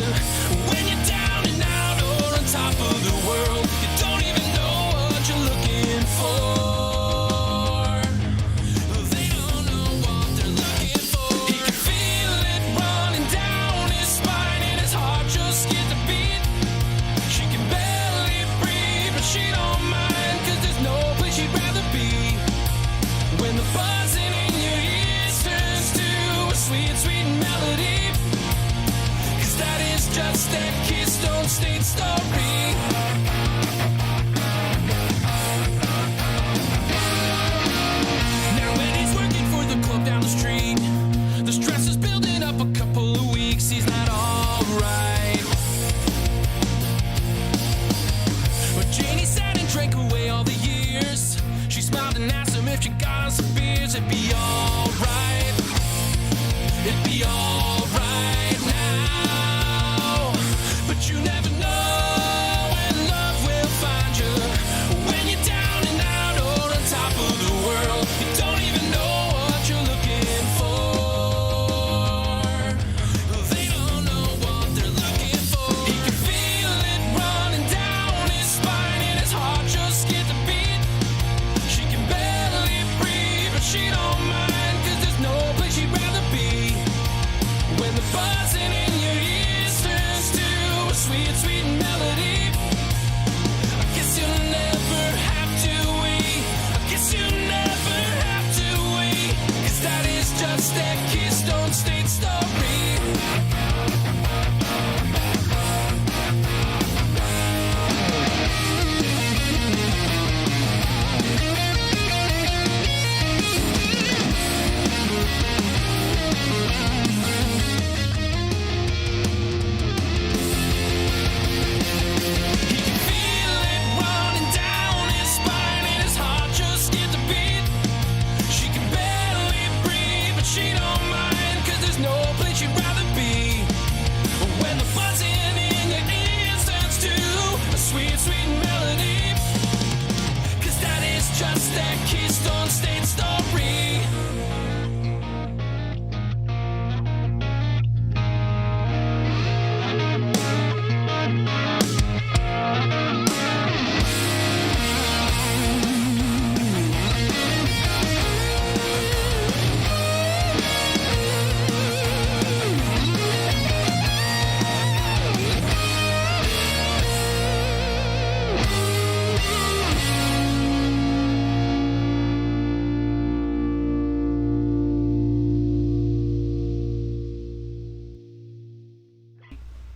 When you're down and out or on top of the world, you don't even know what you're looking for. They don't know what they're looking for. He can feel it running down his spine and his heart just skipped a beat. She can barely breathe, but she don't mind, 'cause there's no place she'd rather be. When the buzzing in your ears turns to a sweet, sweet melody, 'cause that is just that Keystone State story. Now when he's working for the club down the street, the stress is building up a couple of weeks. He's not alright. But Janie sat and drank away all the years. She smiled and asked him if she got on some beers. It'd be alright. It'd be alright now. But you never know when love will find you. When you're down and out or on top of the world, you don't even know what you're looking for. They don't know what they're looking for. He can feel it running down his spine and his heart just skipped a beat. She can barely breathe, but she don't mind, 'cause there's no place she'd rather be. When the buzzing in your ears turns to a sweet, sweet melody, I guess you'll never have to wait. I guess you'll never have to wait, 'cause that is just that Keystone State story. He can feel it running down his spine and his heart just skipped a beat. She can barely breathe, but she don't mind, 'cause there's no place she'd rather be. When the buzzing in your ears turns to a sweet, sweet melody, 'cause that is just that Keystone State story.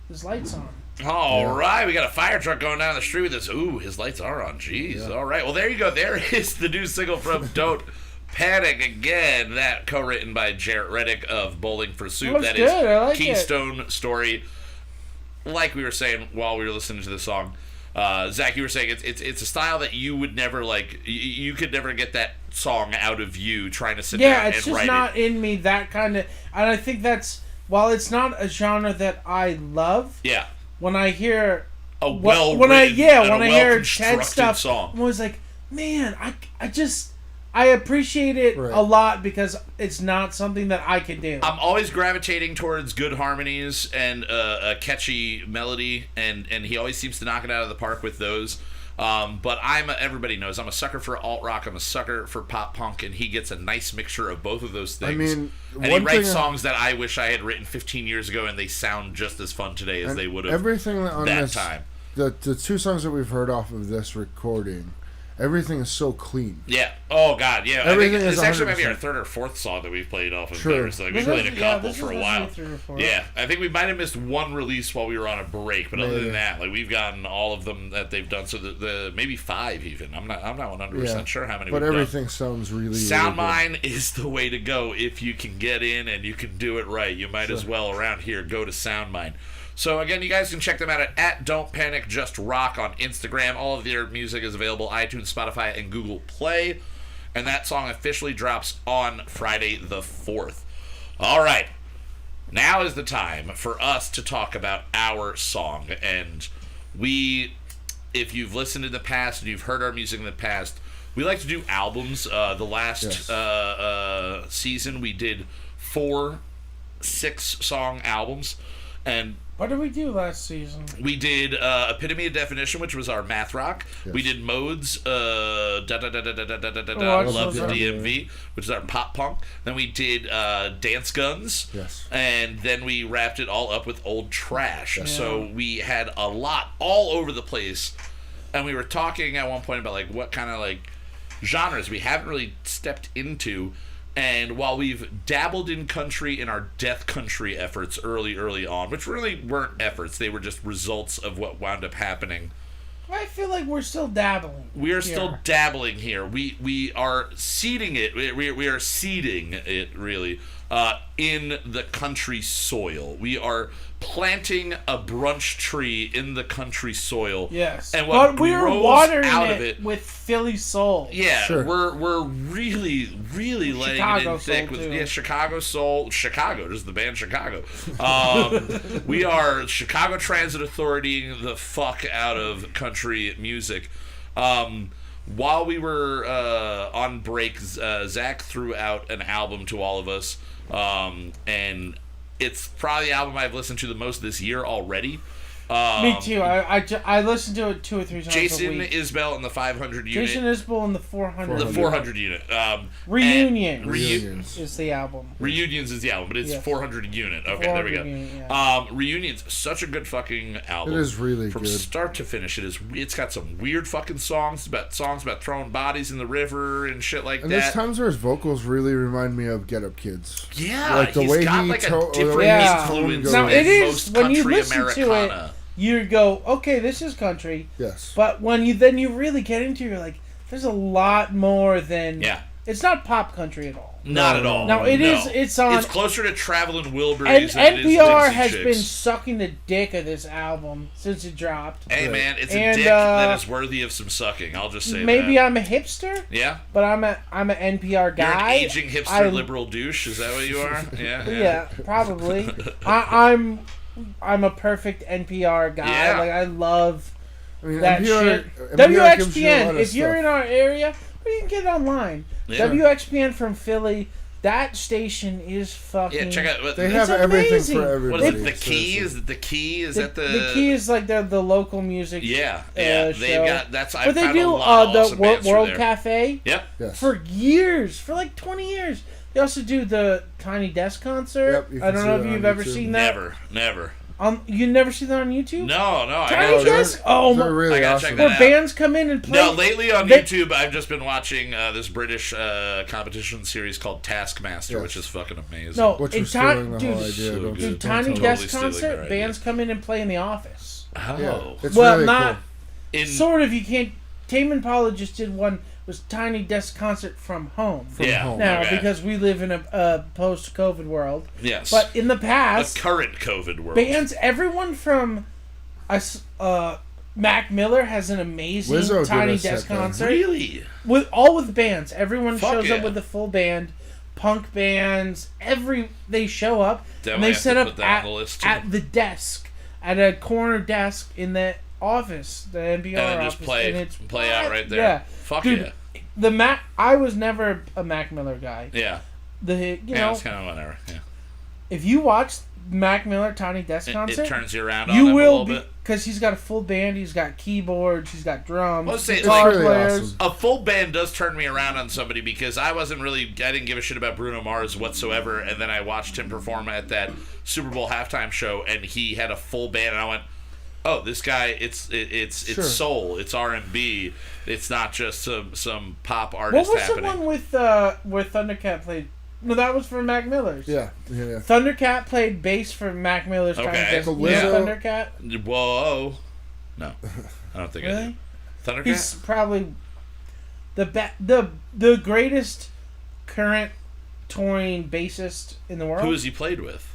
His lights on. All right, we got a fire truck going down the street with this. Ooh, his lights are on. Jeez. All right. Well, there you go. There is the new single from Don't Panic Again. That co-written by Jarrett Reddick of Bowling for Soup. That is good. I like Keystone Story. Like we were saying while we were listening to the song, Zach, you were saying it's a style that you would never like. You could never get that song out of you trying to sit down and write it. Yeah, it's just not in me. That kind of, and I think that's, while it's not a genre that I love. Yeah. When I hear when I hear Ted stuff, song. I'm always like, man, I appreciate it a lot, because it's not something that I can do. I'm always gravitating towards good harmonies and a catchy melody, and he always seems to knock it out of the park with those. But everybody knows I'm a sucker for alt rock. I'm a sucker for pop punk, and he gets a nice mixture of both of those things. I mean, and he writes songs that I wish I had written 15 years ago, and they sound just as fun today as they would have everything on that this time. The two songs that we've heard off of this recording, everything is so clean. Yeah. Oh God. Yeah. Everything I think is this actually might be 100%. our third or fourth song that we've played off of True. there. So we played a couple for a while. Four. Yeah. I think we might have missed one release while we were on a break, but other than that, like we've gotten all of them that they've done. So the maybe 5 even. I'm not 100% sure how many. But we've everything done. sounds really. Sound really Mine is the way to go if you can get in and you can do it right. You might as well around here go to Sound Mine. So again, you guys can check them out at Don't Panic Just Rock on Instagram. All of their music is available iTunes, Spotify, and Google Play. And that song officially drops on Friday the 4th. All right. Now is the time for us to talk about our song. And if you've listened in the past and you've heard our music in the past, we like to do albums. The last season we did 4 6-song albums. And what did we do last season? we did Epitome of Definition, which was our math rock. Yes. We did Modes, Love the DMV, which is our pop punk. Then we did Dance Guns. Yes. And then we wrapped it all up with Old Trash. Yeah. So we had a lot all over the place. And we were talking at one point about like what kind of like genres we haven't really stepped into. And while we've dabbled in country in our Death Country efforts early on, which really weren't efforts, they were just results of what wound up happening. I feel like we're still dabbling. We are still dabbling here. We are seeding it. We are seeding it really in the country soil. We are planting a brunch tree in the country soil. Yes, and what but we're grows watering out of it with Philly soul. Yeah, Sure. we're really laying it in thick with Chicago soul. Chicago, just the band Chicago. We are Chicago Transit Authority the fuck out of country music. While we were on break, Zach threw out an album to all of us, and it's probably the album I've listened to the most this year already. Me too. I listened to it 2 or 3 times Jason a week. Isbell in the 500 unit. Jason Isbell in the 400. The 400 unit. Reunions is the album. Reunions is the album, but it's 400 unit. Okay, there we go. Unit, yeah. Reunions, such a good fucking album. It is really From good. start to finish, it's got some weird fucking songs about throwing bodies in the river and shit like And that. there's times where his vocals really remind me of Get Up Kids. Yeah, like the he's way got he like a the different way his tone influence goes. Now, than it is, most when you country listen to Americana. you go, okay, this is country. Yes. But when you really get into it, you're like, there's a lot more than... Yeah. It's not pop country at all. Not at all. No, it's on... It's closer to Traveling Wilburys And than it is NPR Dixie has Chicks. been sucking the dick of this album since it dropped. Hey man, it's And, a dick that is worthy of some sucking. I'll just say Maybe that. I'm a hipster, Yeah? but I'm an NPR You're guy. an aging hipster liberal douche. Is that what you are? Yeah. Yeah, probably. I'm a perfect NPR guy. Yeah. Like, I love I mean, that NPR shit. gives you a lot WXPN, of if you're stuff. in our area, you can get it online. Yeah. WXPN from Philly, that station is fucking... Yeah, check out. They It's have everything amazing. for everybody. What is it? The so Key? it's- Is it the Key? Is The, that the? the key is like the local music. Yeah. show. They've got. That's. I But they found do a lot of the awesome bands World through there. Cafe Yep. Yes. for years, for like 20 years. They also do the Tiny Desk concert. Yep, you I can don't see know it if on you've ever YouTube. seen that. Never. You never see that on YouTube? No. I Tiny gotta check- Desk? Oh They're my! really I gotta awesome. check Where that out. bands come in and play. No, lately on They- YouTube, I've just been watching this British competition series called Taskmaster, Yes. which is fucking amazing. No, Which in was stealing the dude, whole idea. so don't good. you- dude, don't Tiny tell me. Desk Totally stealing concert, their idea. bands come in and play in the office. Oh. Yeah, it's Well, really not In, sort of. You can't. Tame Impala just did one. Was Tiny Desk concert from home. yeah. home. Now, okay. because we live in a post-COVID world. Yes. But in the a past, current COVID world. bands, everyone from Mac Miller has an amazing Lizzo did Tiny a set Desk there. concert. Really? With bands. Everyone Fuck shows yeah. up with a full band. Punk bands. They show up Definitely and they have to set put up that on the list, too. at the desk, at a corner desk in the office, the NPR And then office. just play and it's out right there. Yeah. Fuck Dude, yeah. I was never a Mac Miller guy. Yeah. You Yeah, know, it's kind of whatever. Yeah. if you watch Mac Miller Tiny Desk concert, It turns you around on you him a will little be, bit. because he's got a full band. He's got keyboards. He's got drums. Let's say, guitar really players. awesome. A full band does turn me around on somebody because I didn't give a shit about Bruno Mars whatsoever, and then I watched him perform at that Super Bowl halftime show, and he had a full band, and I went, oh, this guy, it's Sure. soul, it's R&B, it's not just some pop artist What was happening. the one with where Thundercat played? No, that was for Mac Miller's. Yeah. Thundercat played bass for Mac Miller's. Okay. Kind of So yeah. Lizzo- Thundercat. Whoa, no, I don't think I Really? did. Thundercat. He's probably the greatest current touring bassist in the world. Who has he played with?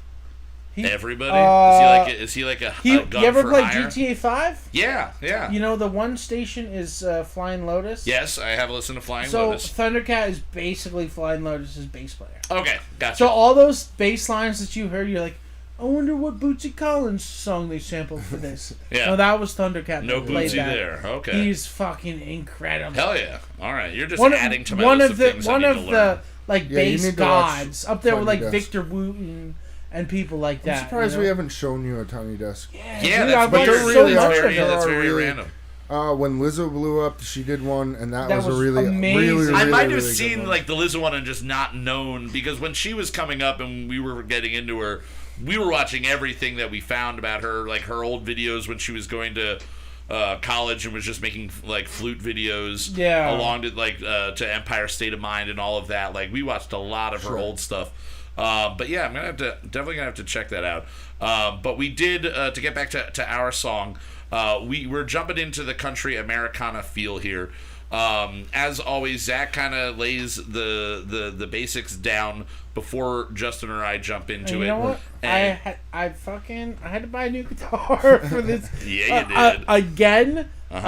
Everybody? Is he like a gun you ever for played hire? GTA 5? Yeah. You know the one station is Flying Lotus. Yes, I have listened to Flying So Lotus. Thundercat is basically Flying Lotus's bass player. Okay, gotcha. So all those bass lines that you heard, you're like, I wonder what Bootsy Collins song they sampled for this. Yeah. No, that was Thundercat. No that played Bootsy that. there. Okay. He's fucking incredible. Hell yeah. All right, you're just adding to my one list of of things one I of need to the learn. like Yeah, you bass need to watch gods up there with like Tiny Desk. Victor Wooten and people like that. I'm surprised you know? we haven't shown you a Tiny Desk. Yeah, Yeah, dude, that's I've but weird. watched there so really much are- of very, it. there that's are very really- random. When Lizzo blew up, she did one, and that was a was really, amazing. really, I really, might have really good seen one. like the Lizzo one and just not known, because when she was coming up and we were getting into her, we were watching everything that we found about her, like her old videos when she was going to college and was just making like flute videos. Yeah. Along to to Empire State of Mind and all of that. Like we watched a lot of her old stuff. But yeah, I'm definitely gonna have to check that out. But we did to get back to our song. We're jumping into the country Americana feel here. As always, Zach kind of lays the basics down before Justin or I jump into And it. you know what? And- I had to buy a new guitar for this. Yeah, you did. Again. It's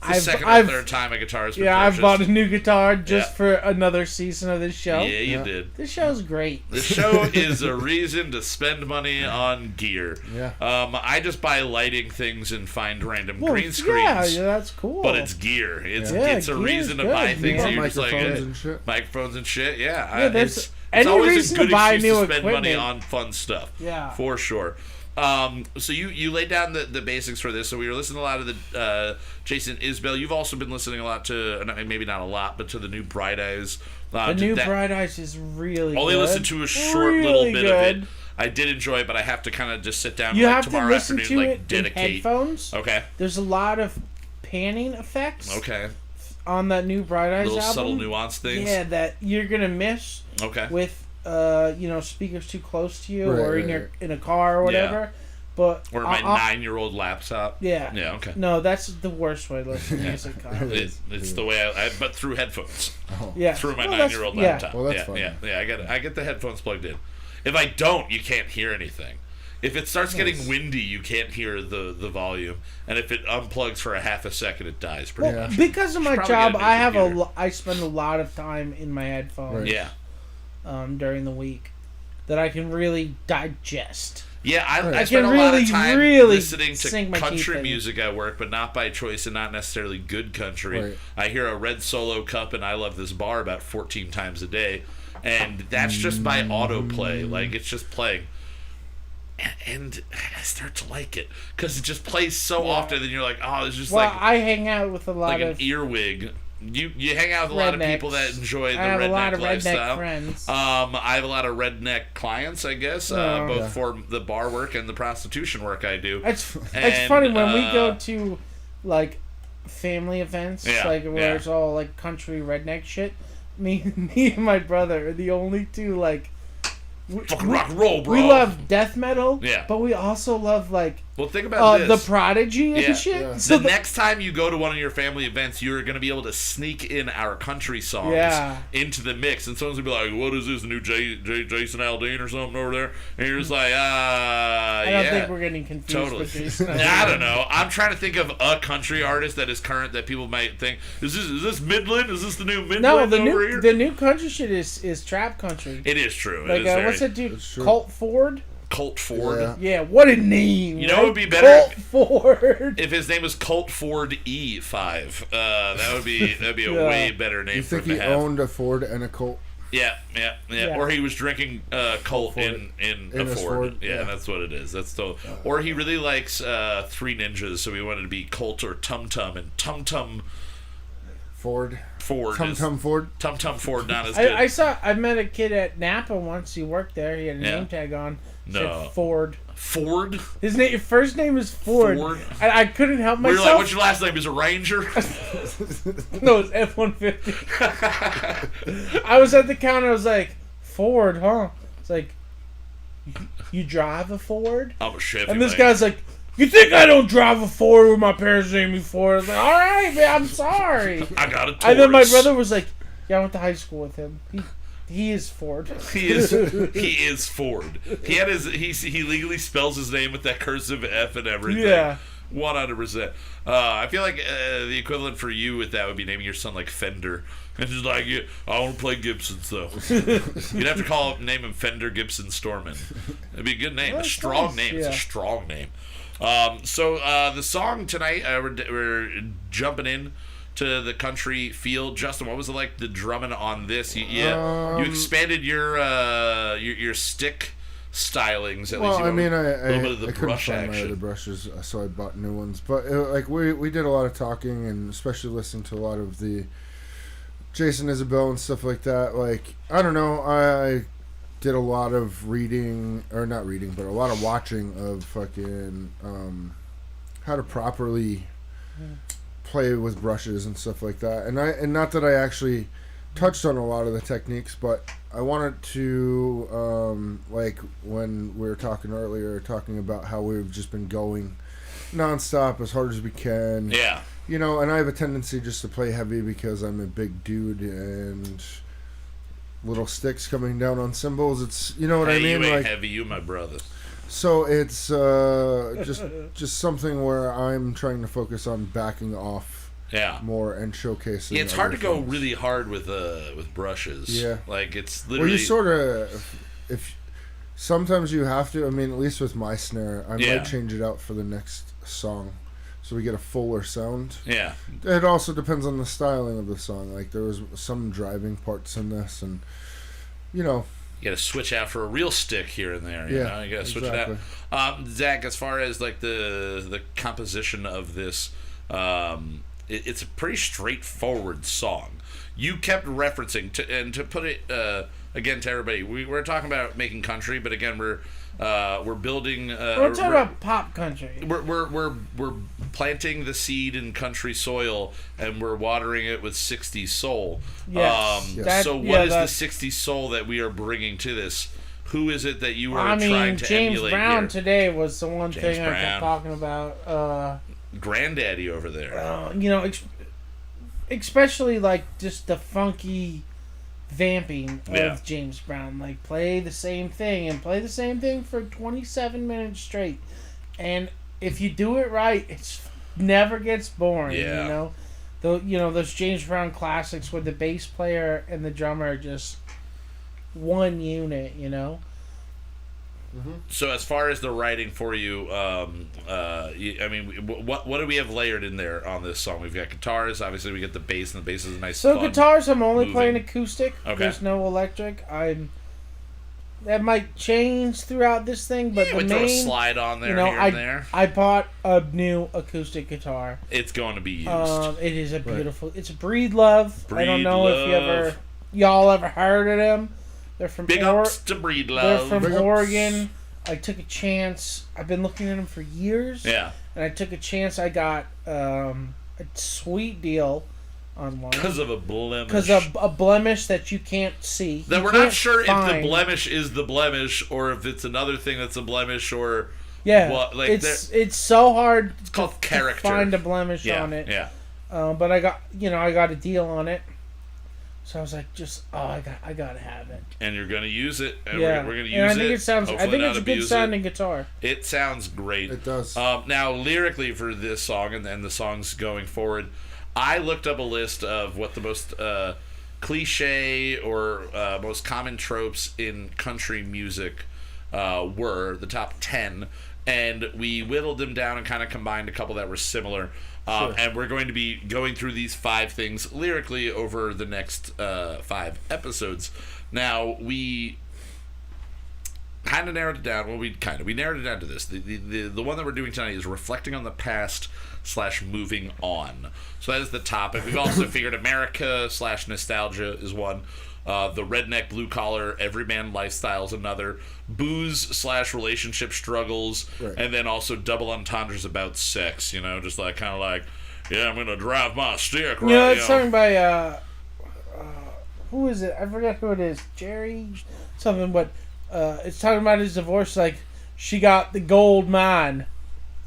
the second or third time a guitar has been I've purchased. bought a new guitar just Yeah. for another season of this show. Yeah, you did. This show's great. The show is a reason to spend money on gear. Yeah. I just buy lighting things and find random green screens. Yeah, that's cool. But it's gear. It's Yeah, it's a gear's reason to good, buy man. things that Bought you're just like microphones and shit. microphones and shit. Yeah, Yeah, there's it's any always reason a good to buy excuse new to spend money equipment. on fun stuff. Yeah. for sure. So you laid down the basics for this. So we were listening to a lot of the Jason Isbell. You've also been listening a lot to, maybe not a lot, but to the new Bright Eyes. the new Bright Eyes is really Only good. listened to a short Really little bit good. of it. I did enjoy it, but I have to kind of just sit down You like have to tomorrow listen afternoon, to like it in dedicate. headphones. Okay. There's a lot of panning effects Okay. on that new Bright Eyes Little album. subtle nuance things. Yeah, that you're gonna miss Okay. with speakers too close to you Right, or right, in a car or whatever. But Or my 9-year-old laptop. Yeah. Yeah. Okay. No, that's the worst way to listen to music. Kyle. It's the way but through headphones. Yeah. Through my Well, that's- 9-year-old yeah. laptop. Well, that's yeah, fine. yeah. I get the headphones plugged in. If I don't, you can't hear anything. If it starts getting windy, you can't hear the volume, and if it unplugs for a half a second, it dies. Pretty Well, much. because of my Probably job, get a new I have computer. I spend a lot of time in my headphones Right. Yeah. during the week that I can really digest. Yeah, I Right. spend a can lot really, of time really listening to sink my teeth country in. music at work, but not by choice and not necessarily good country. Right. I hear a Red Solo Cup and I Love This Bar about 14 times a day, and that's just by autoplay. Like, it's just playing. And I start to like it because it just plays so often, and you're like, oh, it's just Well, like I hang out with a lot an of earwig. You hang out with a lot of people that rednecks. enjoy the I have a redneck lot of redneck lifestyle. friends. I have a lot of redneck clients, I guess, Oh. both Yeah. for the bar work and the prostitution work I do. It's And, funny when we go to like family events, Yeah, like where yeah. it's all like country redneck shit. Me and my brother are the only two like. Fucking rock and roll, bro. We love death metal, Yeah. but we also love like Well, think about the this. Prodigy and Yeah. shit. Yeah. So The next time you go to one of your family events, you're going to be able to sneak in our country songs Yeah. into the mix, and someone's going to be like, "What is this, new Jason Aldean or something over there?" And you're just like, I don't yeah. think we're getting confused Totally. with Jason. I don't know. I'm trying to think of a country artist that is current that people might think is this Midland? Is this the new Midland No, over here? the new country shit is trap country. It is true. Like it is very what's that dude? It's true. Colt Ford. Colt Ford. Yeah. Yeah, what a name! You know right? what would be better? Colt Ford. If his name was Colt Ford E5, that'd be a Yeah. way better name You for think him he to have. owned a Ford and a Colt? Yeah. Yeah. Or he was drinking Colt Ford. in a In his Ford. Ford, Yeah, yeah. that's what it is. That's the. Or he really likes Three Ninjas, so he wanted to be Colt or Tum Tum, and Tum Tum Ford. Ford. Tum is- Tum Ford. Tum Tum Ford not as good. I met a kid at Napa once. He worked there. He had a Yeah. name tag on. No. Said Ford. Ford? His first name is Ford. I couldn't help myself. We're like, what's your last name? Is it Ranger? No, it's F-150. I was at the counter. I was like, Ford, huh? It's like, you drive a Ford? I'm a Chevy. And this guy's like, you think I don't drive a Ford with my parents named me Ford? I was like, all right, man, I'm sorry. I got a Taurus. And then my brother was like, yeah, I went to high school with him. He is Ford. He is Ford. He legally spells his name with that cursive F and everything. Yeah. 100%. I feel like the equivalent for you with that would be naming your son like Fender. And just like, yeah, I want to play Gibsons though. You'd have to name him Fender Gibson Storman. It'd be a good name. That's a strong nice. name. Yeah. It's a strong name. So the song tonight, we're jumping in to the country feel. Justin, what was it like the drumming on this? You expanded your stick stylings. At least, I mean, a little bit of the I couldn't brush find my action. other brushes, so I bought new ones. But we did a lot of talking, and especially listening to a lot of the Jason Isabel and stuff like that. Like, I don't know, I did a lot of reading, or not reading, but a lot of watching of fucking how to properly play with brushes and stuff like that. And not that I actually touched on a lot of the techniques, but I wanted to like when we were talking earlier, talking about how we've just been going nonstop as hard as we can. Yeah. You know, and I have a tendency just to play heavy because I'm a big dude and little sticks coming down on cymbals. It's, you know what I mean? You ain't like, heavy, you my brother. So it's just something where I'm trying to focus on backing off more and showcasing. Yeah, it's hard to go things. really hard with brushes. Yeah. Like, it's literally... Well, you sort of... If sometimes you have to. I mean, at least with my snare, I might change it out for the next song, so we get a fuller sound. Yeah. It also depends on the styling of the song. Like, there was some driving parts in this, and you know, you gotta switch out for a real stick here and there. You know? You gotta switch it out. Zach, as far as like the composition of this, it's a pretty straightforward song. You kept referencing to put it again to everybody. We're talking about making country, but again we're building. We're talking about pop country. We're planting the seed in country soil, and we're watering it with 60s soul. Yes. So what is the 60s soul that we are bringing to this? Who is it that you are trying to James emulate Brown here? today was the one thing I Brown. kept talking about. Granddaddy over there. You know, especially like just the funky vamping of James Brown. Like, play the same thing and play the same thing for 27 minutes straight. And if you do it right, it never gets boring. Yeah. You know, those James Brown classics where the bass player and the drummer are just one unit, you know? So as far as the writing for you, I mean, what do we have layered in there on this song? We've got guitars. Obviously, we get the bass, and the bass is a nice. So fun, guitars, I'm only moving. playing acoustic. Okay. There's no electric. That might change throughout this thing, but the we throw a slide on there, here and there. I bought a new acoustic guitar. It's going to be used. It is a beautiful. It's a Breed Love. I don't know if y'all ever heard of them. They're from Big ups to Breed Love. They're from Oregon. I took a chance. I've been looking at them for years. Yeah. And I took a chance. I got a sweet deal on one. Because of a blemish. Because of a blemish that you can't see. That we're not sure if the blemish is the blemish or if it's another thing that's a blemish or what. Like, it's so hard. It's called character. To find a blemish on it. Yeah. But I got a deal on it. So I was like, I gotta have it. And you're gonna use it. And yeah, we're gonna use it. And I think it sounds. I think it's a good sounding guitar. It sounds great. It does. Now, lyrically for this song and the songs going forward, I looked up a list of what the most cliche or most common tropes in country music were, the top 10, and we whittled them down and kind of combined a couple that were similar. And we're going to be going through these 5 things lyrically over the next 5 episodes. Now, we kind of narrowed it down. Well, we narrowed it down to this. The one that we're doing tonight is reflecting on the past / moving on. So that is the topic. We've also figured America / nostalgia is one. The redneck, blue collar, everyman lifestyle is another. Booze/relationship struggles, and then also double entendres about sex. You know, just like kind of like, yeah, I'm gonna drive my stick. Right, you know, it's sung by who is it? I forget who it is. Jerry something, but it's talking about his divorce. Like, she got the gold mine.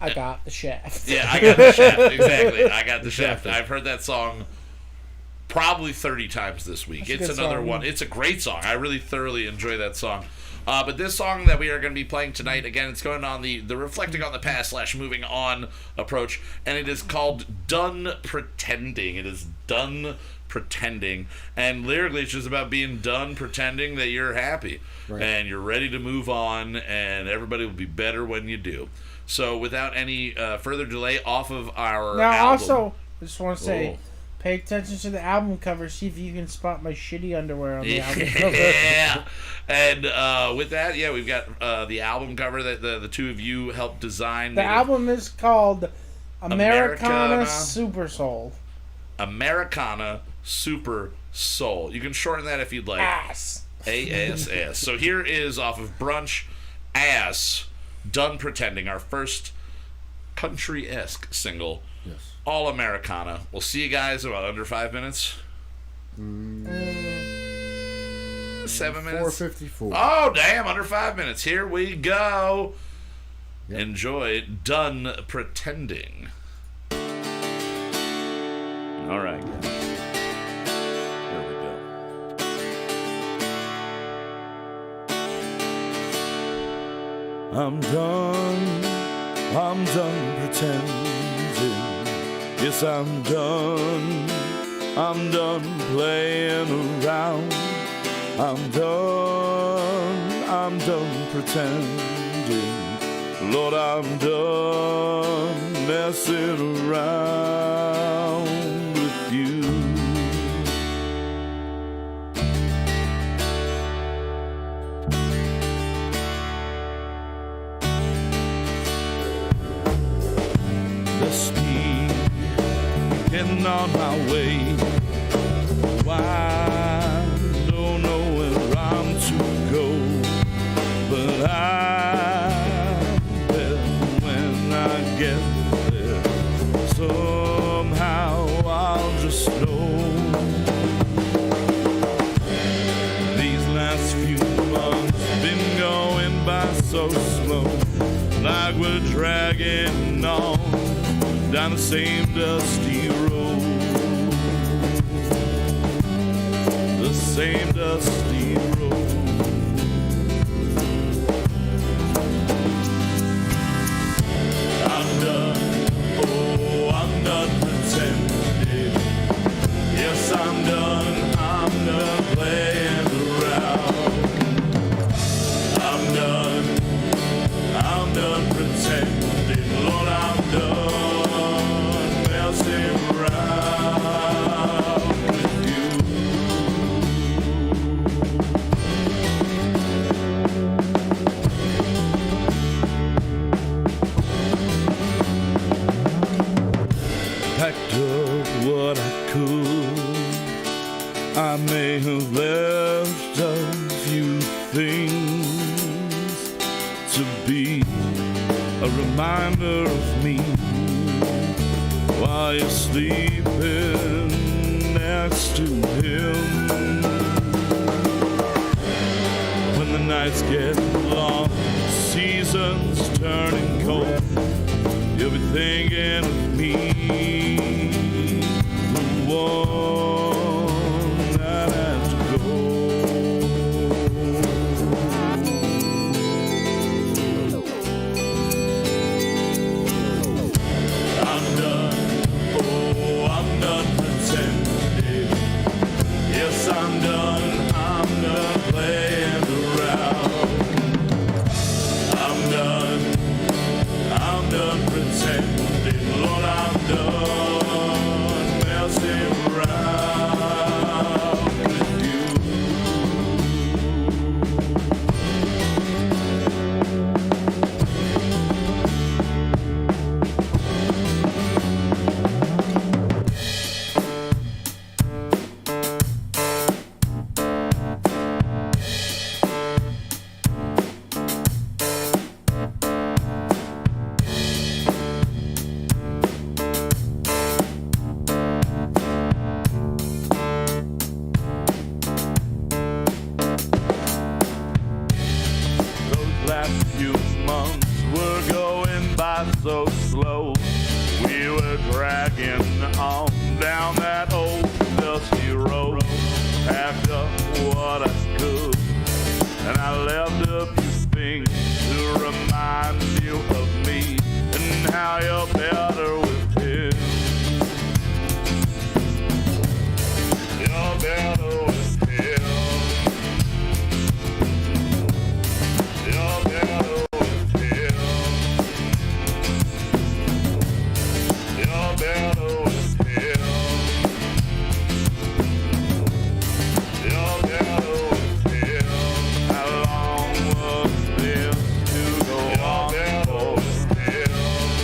I got the shaft. Yeah, I got the shaft. Exactly. I got the shaft. I've heard that song probably 30 times this week. It's another one. It's a great song. I really thoroughly enjoy that song. But this song that we are going to be playing tonight, again, it's going on the reflecting on the past / moving on approach, and it is called Done Pretending. It is Done Pretending. And lyrically, it's just about being done pretending that you're happy. Right. And you're ready to move on, and everybody will be better when you do. So without any further delay, off of our album. Also, I just want to say, pay attention to the album cover. See if you can spot my shitty underwear on the album cover. Yeah. And with that, yeah, we've got the album cover that the two of you helped design. The album is called Americana Super Soul. Americana Super Soul. You can shorten that if you'd like. Ass. ASS. So here is off of Brunch, Ass, Done Pretending, our first country-esque single. Yes. All Americana. We'll see you guys in about under 5 minutes. 7 minutes. 4:54. Oh, damn, under 5 minutes. Here we go. Yep. Enjoy Done Pretending. All right, guys. Here we go. I'm done pretending. Yes, I'm done playing around. I'm done pretending. Lord, I'm done messing around with you. Getting on my way. I don't know where I'm to go, but I bet when I get there, somehow I'll just know. These last few months been going by so slow, like we're dragging on down the same dusty road, the same dusty road. I'm done pretending. Yes, I'm done playing around. I'm done pretending. Lord, I'm done messing around with you. Packed up what I could. I may have left a few things to be a reminder of me while you're sleeping next to him. When the nights get long, seasons turning cold, you'll be thinking of me, the one that had to go. I'm done pretending. Yes, I'm done playing around. I'm done pretending. Lord, I'm done messing around with you. but that's good. And I left a few things to remind you of me and how you're better with him. You're better with him. You're better with him. You're better with him. You're better with him. How long was this to go on for?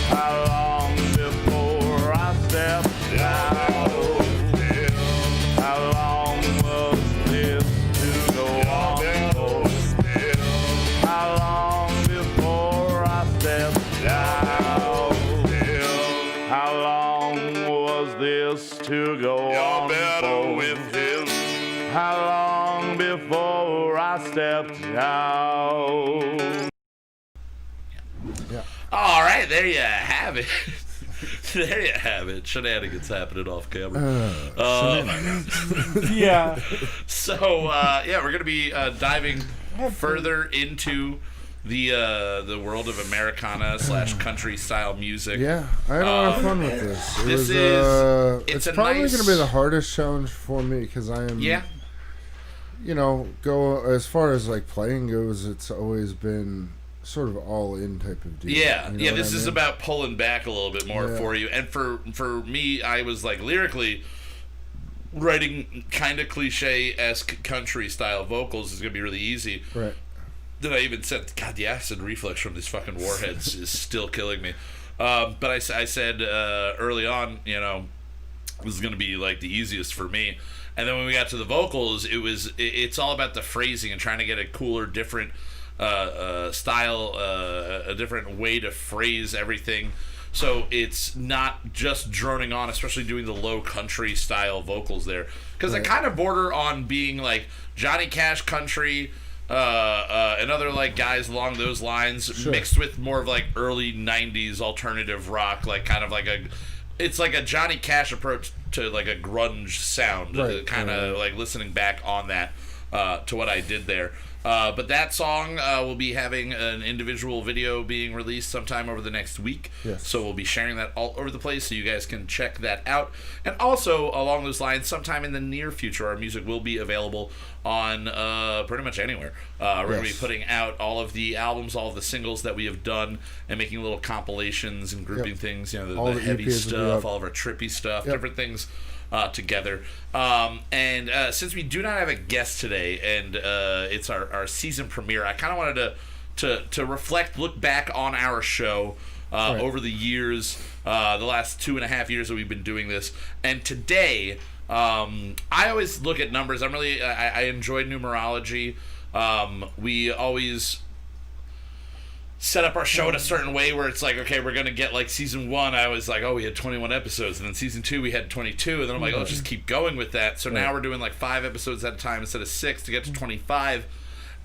How long before I stepped out? How long was this to go on for? How long before I stepped out? How long was this to go on for? How long before I stepped out? All right, there you have it. There you have it. Shenanigans happening off camera. Yeah. So, yeah, we're going to be diving further into the world of Americana / country style music. Yeah, I had a lot of fun with this. It's probably nice... going to be the hardest challenge for me because I am. Yeah. You know, go as far as like playing goes, it's always been sort of all in type of deal. Yeah, you know yeah. This is mean? about pulling back a little bit more for you, and for me, I was like lyrically writing kind of cliche-esque country style vocals is gonna be really easy. Right. Then I even said, God, the acid reflux from these fucking warheads is still killing me. But I said early on, you know, this is gonna be like the easiest for me. And then when we got to the vocals, it's all about the phrasing and trying to get a cooler, different style, a different way to phrase everything. So it's not just droning on, especially doing the low country style vocals there. Because they kind of border on being like Johnny Cash country, and other like guys along those lines, mixed with more of like early 90s alternative rock, like kind of like it's like a Johnny Cash approach to like a grunge sound, kind of like listening back on that to what I did there. But that song will be having an individual video being released sometime over the next week. Yes. So we'll be sharing that all over the place so you guys can check that out. And also, along those lines, sometime in the near future, our music will be available on pretty much anywhere. We're going to be putting out all of the albums, all of the singles that we have done, and making little compilations and grouping things, you know, the heavy stuff, all of our trippy stuff, different things together. And since we do not have a guest today, and it's our season premiere, I kind of wanted to reflect, look back on our show over the years, the last 2.5 years that we've been doing this. And today, I always look at numbers. I enjoy numerology. We always set up our show in a certain way where it's like, okay, we're going to get like season 1. I was like, oh, we had 21 episodes. And then season 2, we had 22. And then I'm like, let's just keep going with that. So now we're doing like 5 episodes at a time instead of 6 to get to 25.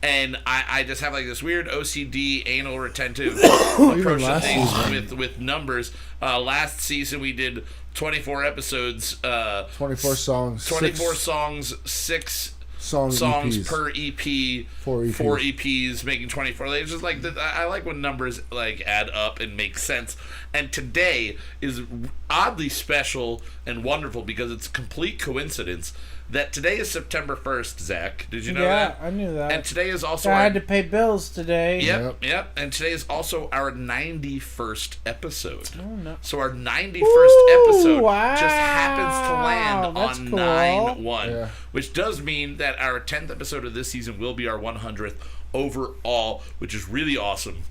And I just have like this weird OCD, anal retentive approach to things with numbers. Last season, we did 24 episodes. 24 songs. 24 songs, 6 songs EPs. per EP, 4 EPs, making 24. It's just like I like when numbers like add up and make sense. And today is oddly special and wonderful because it's a complete coincidence that today is September 1st, Zach. Did you know that? Yeah, I knew that. And today is also... I had to pay bills today. Yep. And today is also our 91st episode. Oh, no. So our 91st episode just happens to land That's on cool. 9/1, which does mean that our 10th episode of this season will be our 100th overall, which is really awesome.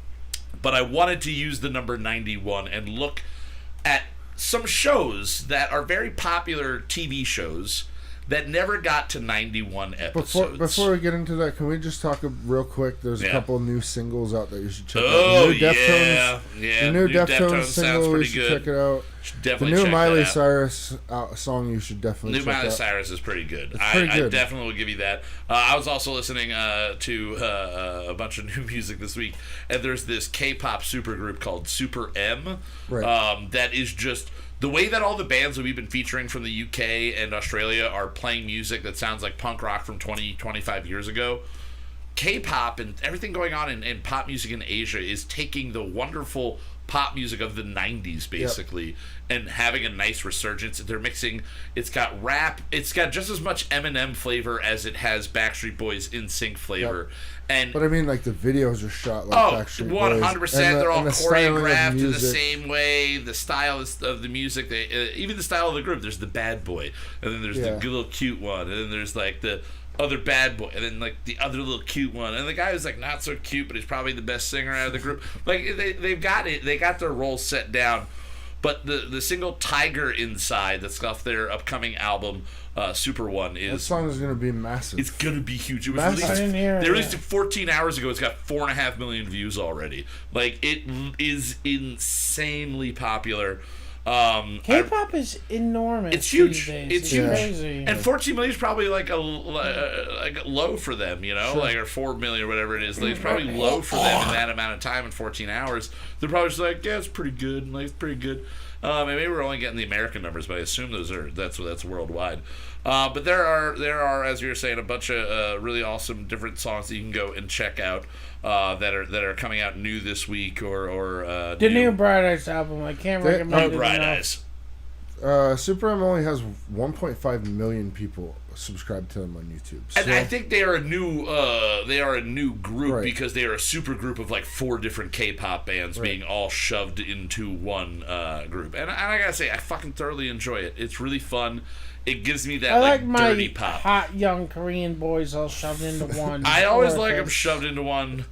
But I wanted to use the number 91 and look at some shows that are very popular TV shows that never got to 91 episodes. Before we get into that, can we just talk real quick? There's a couple new singles out that you should check out. Oh, The new Deftones single, you should check it out. The new Miley Cyrus song, you should definitely check out. New Miley Cyrus is pretty good. I definitely will give you that. I was also listening to a bunch of new music this week, and there's this K-pop supergroup called Super M that is just the way that all the bands that we've been featuring from the UK and Australia are playing music that sounds like punk rock from 25 years ago, K-pop and everything going on in pop music in Asia is taking the wonderful pop music of the 90s, basically, and having a nice resurgence. They're mixing, it's got rap, it's got just as much Eminem flavor as it has Backstreet Boys NSYNC flavor. But I mean, like, the videos are shot like Backstreet Boys. 100%. They're all choreographed in the same way. The style of the music, even the style of the group. There's the bad boy, and then there's the little cute one, and then there's like the other bad boy, and then like the other little cute one, and the guy who's like not so cute, but he's probably the best singer out of the group. Like they've got it. They got their roles set down. But the single Tiger Inside that's off their upcoming album, Super One, is... That song is going to be massive. It's going to be huge. It was released... They released it 14 hours ago. It's got 4.5 million views already. Like, it is insanely popular. K-pop is enormous. It's huge. It's huge. Crazy. And 14 million is probably like a low for them, you know, like, or 4 million or whatever it is. Like, it's probably low for them in that amount of time in 14 hours. They're probably just like, yeah, it's pretty good. Like, it's pretty good. And maybe we're only getting the American numbers, but I assume that's worldwide. But there are, as you were saying, a bunch of really awesome different songs that you can go and check out that are coming out new this week or the new Bright Eyes album. I can't recommend it Bright enough. Eyes. Super M only has 1.5 million people subscribed to them on YouTube. So. And I think they are a new group because they are a super group of like 4 different K-pop bands being all shoved into one group. And I gotta say, I fucking thoroughly enjoy it. It's really fun. It gives me that like dirty my pop. Hot young Korean boys all shoved into one. I always like them shoved into one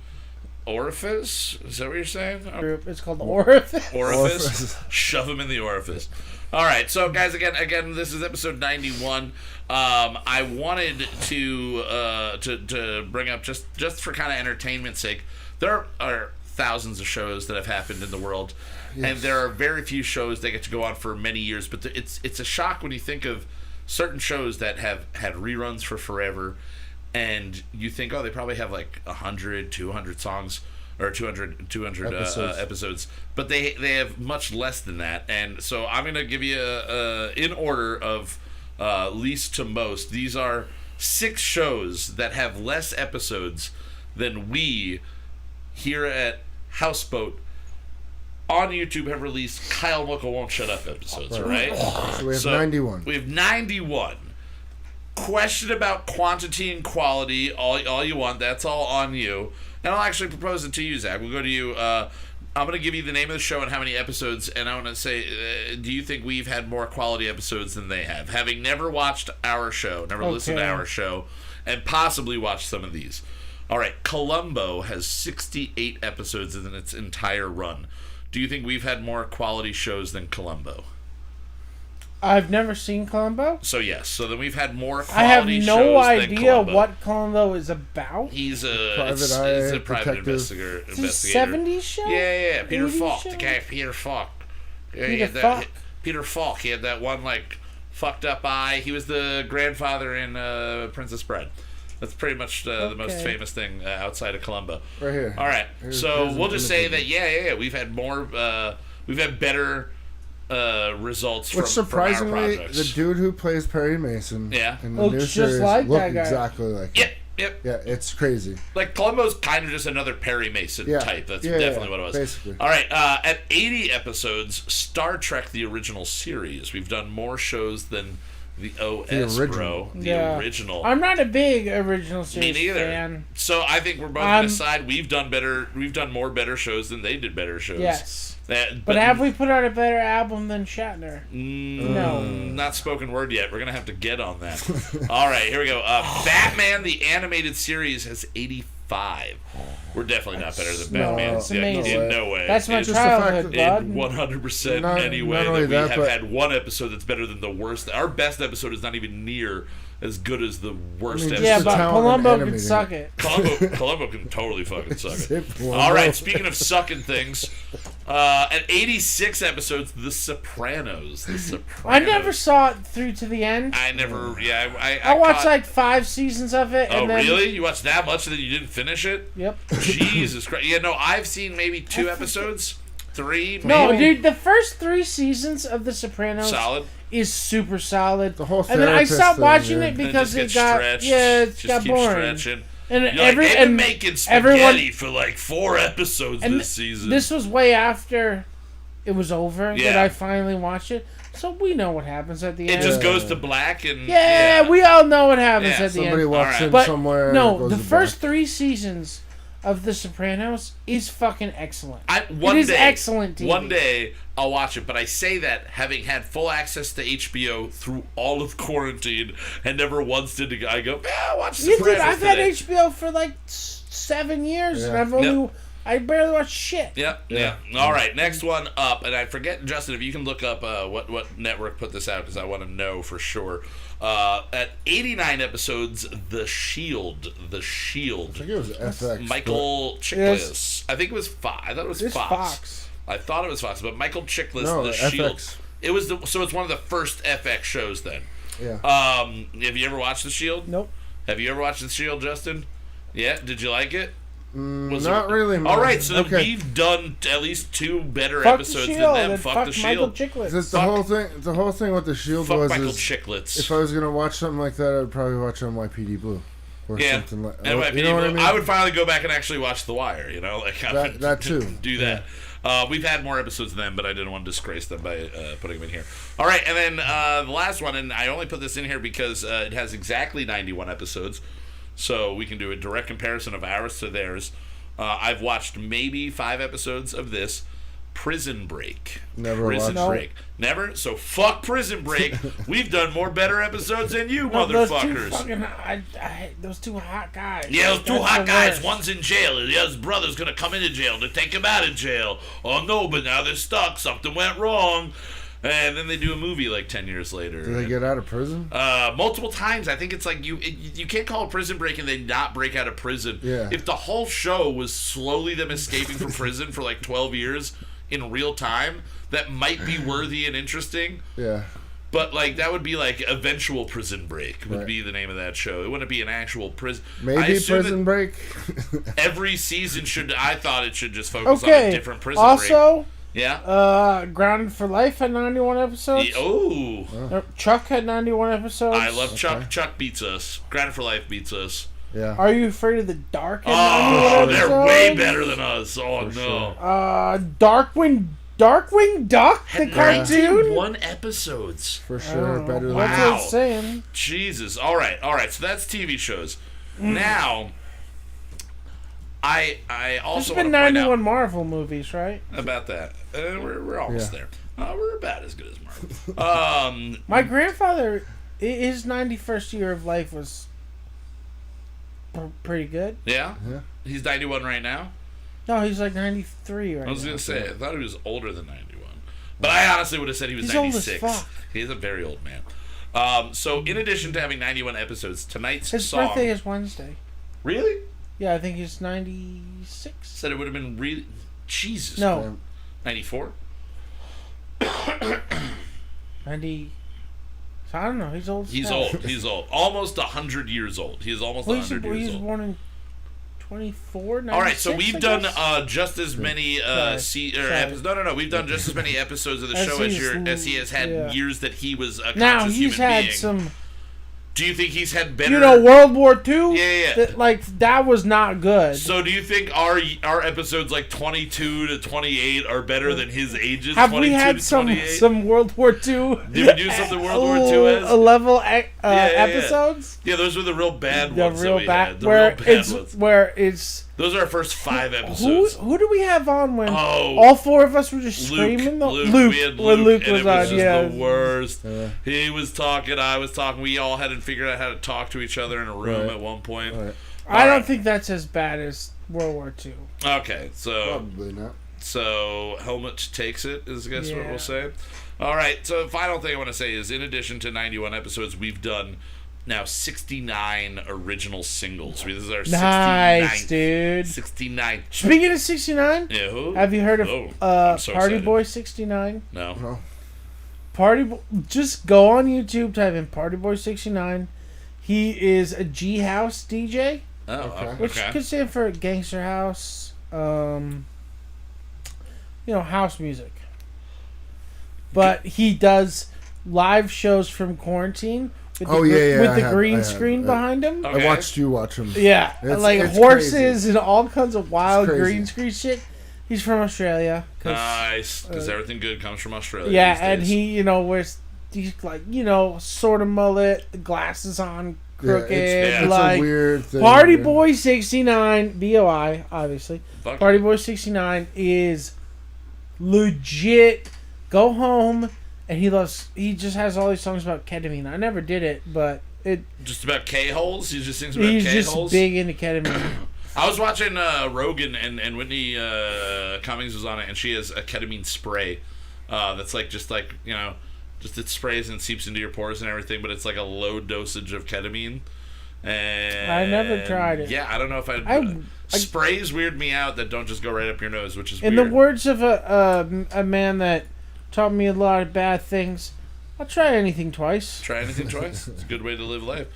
orifice. Is that what you're saying? It's called orifice. Orifice. Shove them in the orifice. All right, so guys, again, this is episode 91. I wanted to bring up just for kind of entertainment's sake. There are thousands of shows that have happened in the world, and there are very few shows that get to go on for many years. But it's a shock when you think of certain shows that have had reruns for forever, and you think, oh, they probably have like 100, 200 songs. Or 200 episodes. But they have much less than that. And so I'm going to give you in order of least to most. These are 6 shows that have less episodes than we here at Houseboat on YouTube have released Kyle Mocha Won't Shut Up episodes, right? So we have 91. We have 91. Question about quantity and quality, all you want. That's all on you. And I'll actually propose it to you, Zach. We'll go to you. I'm going to give you the name of the show and how many episodes, and I want to say, do you think we've had more quality episodes than they have? Having never watched our show, never listened to our show, and possibly watched some of these. All right, Columbo has 68 episodes in its entire run. Do you think we've had more quality shows than Columbo? I've never seen Columbo. So yes, so then we've had more quality shows. I have no idea than what Columbo is about. He's a private investigator. It's a 70s show? Yeah. Peter 80s Falk, show? the guy Peter Falk. Peter Falk. He had that one like fucked up eye. He was the grandfather in Princess Bride. That's pretty much the most famous thing outside of Columbo. Right here. All right, so we'll just say that we've had more. We've had better. Results Which from our surprisingly, projects. the dude who plays Perry Mason in the looks new just series like look that guy. exactly like him. Yep. Yeah, it's crazy. Like, Columbo's kind of just another Perry Mason type. That's definitely what it was. Basically. All right, at 80 episodes, Star Trek, the original series. We've done more shows than the OS, bro. The original. I'm not a big original series Me neither. fan. So I think we're both going to decide we've done more better shows than they did better shows. Yes. But have we put out a better album than Shatner? No. Not spoken word yet. We're going to have to get on that. All right, here we go. Batman, the animated series, has 85. We're definitely not better than Batman. That's amazing. In no way. That's my childhood, bud. 100% anyway that we have had one episode that's better than the worst. Our best episode is not even near as good as the worst episode. Yeah, but Columbo can suck it. Columbo can totally fucking suck it. All right, speaking of sucking things, at 86 episodes, The Sopranos. I never saw it through to the end. I watched like 5 seasons of it. Oh, really? You watched that much and then you didn't finish it? Yep. Jesus Christ. Yeah, no, I've seen maybe 2 episodes. 3. No, maybe? dude, the first 3 seasons of The Sopranos Solid. is super solid. The whole and then I therapist stopped thing, watching yeah. it because And it just got stretched. it Just got keep boring. stretching. And You're like, they've been making spaghetti everyone- for like 4 episodes And this season. This was way after it was over that Yeah. I finally watched it. So we know what happens at the it end. just goes to black and yeah, we all know what happens Yeah, at the Somebody end. walks Alright. in But somewhere. and no, goes the to first black. 3 seasons of The Sopranos is fucking excellent. One it is day, excellent TV. One day I'll watch it, but I say that having had full access to HBO through all of quarantine and never once did I go, yeah, I'll watch You Sopranos did. I've today. had HBO for like 7 years, and Yeah. I've only I barely watched shit. Yeah. All right, next one up, and I forget, Justin, if you can look up what network put this out because I want to know for sure. At 89 episodes, The Shield. I think it was FX. Michael Chiklis. I think it was Fox. I thought it was It's Fox. Fox. I thought it was Fox, but Michael Chiklis, No, The FX. Shield. It was so it's one of the first FX shows then. Yeah. Have you ever watched The Shield? Nope. Have you ever watched The Shield, Justin? Yeah. Did you like it? Not really. All right, so okay. we've done at least 2 better Fuck episodes the than Shield. them. And Fuck fuck the Michael Shield. Chiklis. Just the whole thing with the Shield Fuck was Michael is Chiklis. if I was gonna watch something like that, I'd probably watch on NYPD Blue or Yeah, something like. and you know what I mean? I would finally go back and actually watch The Wire. You know, like I would that too. do that. We've had more episodes than them, but I didn't want to disgrace them by putting them in here. All right, and then the last one, and I only put this in here because it has exactly 91 episodes, so we can do a direct comparison of ours to theirs. I've watched maybe 5 episodes of this. Prison Break. Never Prison watched Break. Never? So fuck Prison Break. We've done more better episodes than you, No, those two motherfuckers. fucking, those 2 hot guys. Yeah, those 2 That's hot the guys. worst. One's in jail. His brother's gonna come into jail to take him out of jail. Oh no, but now they're stuck. Something went wrong. And then they do a movie like 10 years later. Did they get out of prison? Multiple times. I think it's like you can't call it Prison Break and they not break out of prison. Yeah. If the whole show was slowly them escaping from prison for like 12 years in real time, that might be worthy and interesting. Yeah. But like that would be like Eventual Prison Break would Right. be the name of that show. It wouldn't be an actual prison. Maybe Prison Break. Every season should. I thought it should just focus on Okay. a different prison break. Also, Yeah. Grounded for Life had 91 episodes. Oh, Chuck had 91 episodes. I love Chuck. Chuck beats us. Grounded for Life beats us. Yeah. Are You Afraid of the Dark? Had Oh, 91 they're way episodes. better than us. Oh For no. Darkwing Duck, the Had cartoon. 91 episodes. For sure. Better than That's that. what it's saying. Jesus. All right. So that's TV shows. Now, I There's also been want to point 91 Marvel movies, right? out about that. We're almost Yeah. there. We're about as good as Marvel. My grandfather, his 91st year of life was pretty good. Yeah. Yeah. He's 91 right now. No, he's like 93 right now. I was gonna say I thought he was older than 91, but I honestly would have said he was He's old as 96. fuck. He's a very old man. So in addition to having 91 episodes, tonight's His song birthday is Wednesday. really Yeah, I think he's 96. said it would have been really Jesus. No, 94. 90. So I don't know. He's old. as He's hell. old. He's old. Almost 100 years old. He is almost Well, 100 he years was old. born in 24. All right, so 96, we've I done guess? just as many Sorry. episodes. No. We've done just as many episodes of the As show as he has had yeah. years that he was a Now conscious he's human had being. some. Do you think he's had better? You know, World War II. Yeah. That, like that was not good. So do you think our episodes like 22 to 28 are better than his ages? Have 22 we had to some 28? World War II? Did we do something World War II as? A level yeah. episodes? Yeah, those were the real bad The ones that real we bad, had. The where real bad it's ones. where it's. Those are our first 5 Who episodes. who do we have on when Oh. all 4 of us were just Luke, screaming? Luke, we had when Luke and was it was on, just yeah. the worst. Yeah. He was talking, I was talking. We all hadn't figured out how to talk to each other in a room Right. at one point. Right. I don't Alright. think that's as bad as World War II. Okay, so Probably not. Helmut takes it is I guess what Yeah. we'll say. All right, so final thing I want to say is in addition to 91 episodes, we've done now 69 original singles. This is our 69th. Nice, dude. 69. Speaking of 69, Yeah, who? have you heard of Oh, I'm so Party excited. Boy 69? No. No. Just go on YouTube, type in Party Boy 69. He is a G House DJ, Oh, Okay. which okay. could stand for Gangster House. house music. But he does live shows from quarantine with the green screen behind him. Okay. I watched you watch him. Yeah, It's horses crazy. and all kinds of wild green screen shit. He's from Australia. Nice, because everything good comes from Australia. Yeah, these and days. he, wears these sort of mullet, the glasses on, crooked, it's like a weird thing. Party Boy 69, BOI, obviously. Fuck. Party Boy 69 is legit. Go home, and he just has all these songs about ketamine. I never did it, but just about K-holes? He just sings about he's K-holes? just big into ketamine. I was watching Rogan, and Whitney Cummings was on it, and she has a ketamine spray that's just it sprays and seeps into your pores and everything, but it's like a low dosage of ketamine. And I never tried it. Yeah, I don't know if sprays weird me out that don't just go right up your nose, which is in weird. the words of a man that taught me a lot of bad things, I'll try anything twice. Try anything twice. It's a good way to live life.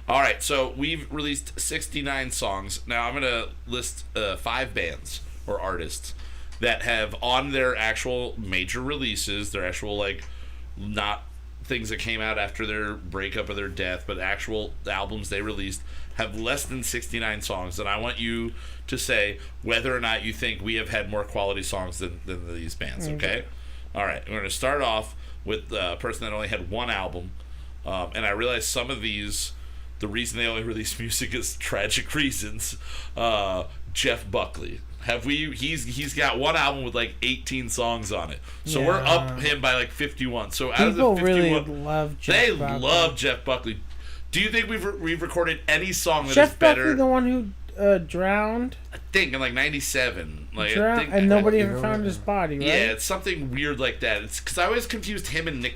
All right, so we've released 69 songs. Now I'm going to list 5 bands or artists that have on their actual major releases, their actual, not things that came out after their breakup or their death, but actual albums they released, have less than 69 songs. And I want you to say whether or not you think we have had more quality songs than these bands, okay? All right, we're going to start off with a person that only had one album. And I realize some of these, the reason they only release music is tragic reasons. Jeff Buckley. He's got one album with 18 songs on it. So we're up him by 51. So out People of the 51, really love Jeff Buckley. love Jeff Buckley. Do you think we've recorded any song that Jeff is better? Buckley, the one who drowned? I think in 97. And nobody ever found his body, right? Yeah, it's something weird like that. It's because I always confused him and Nick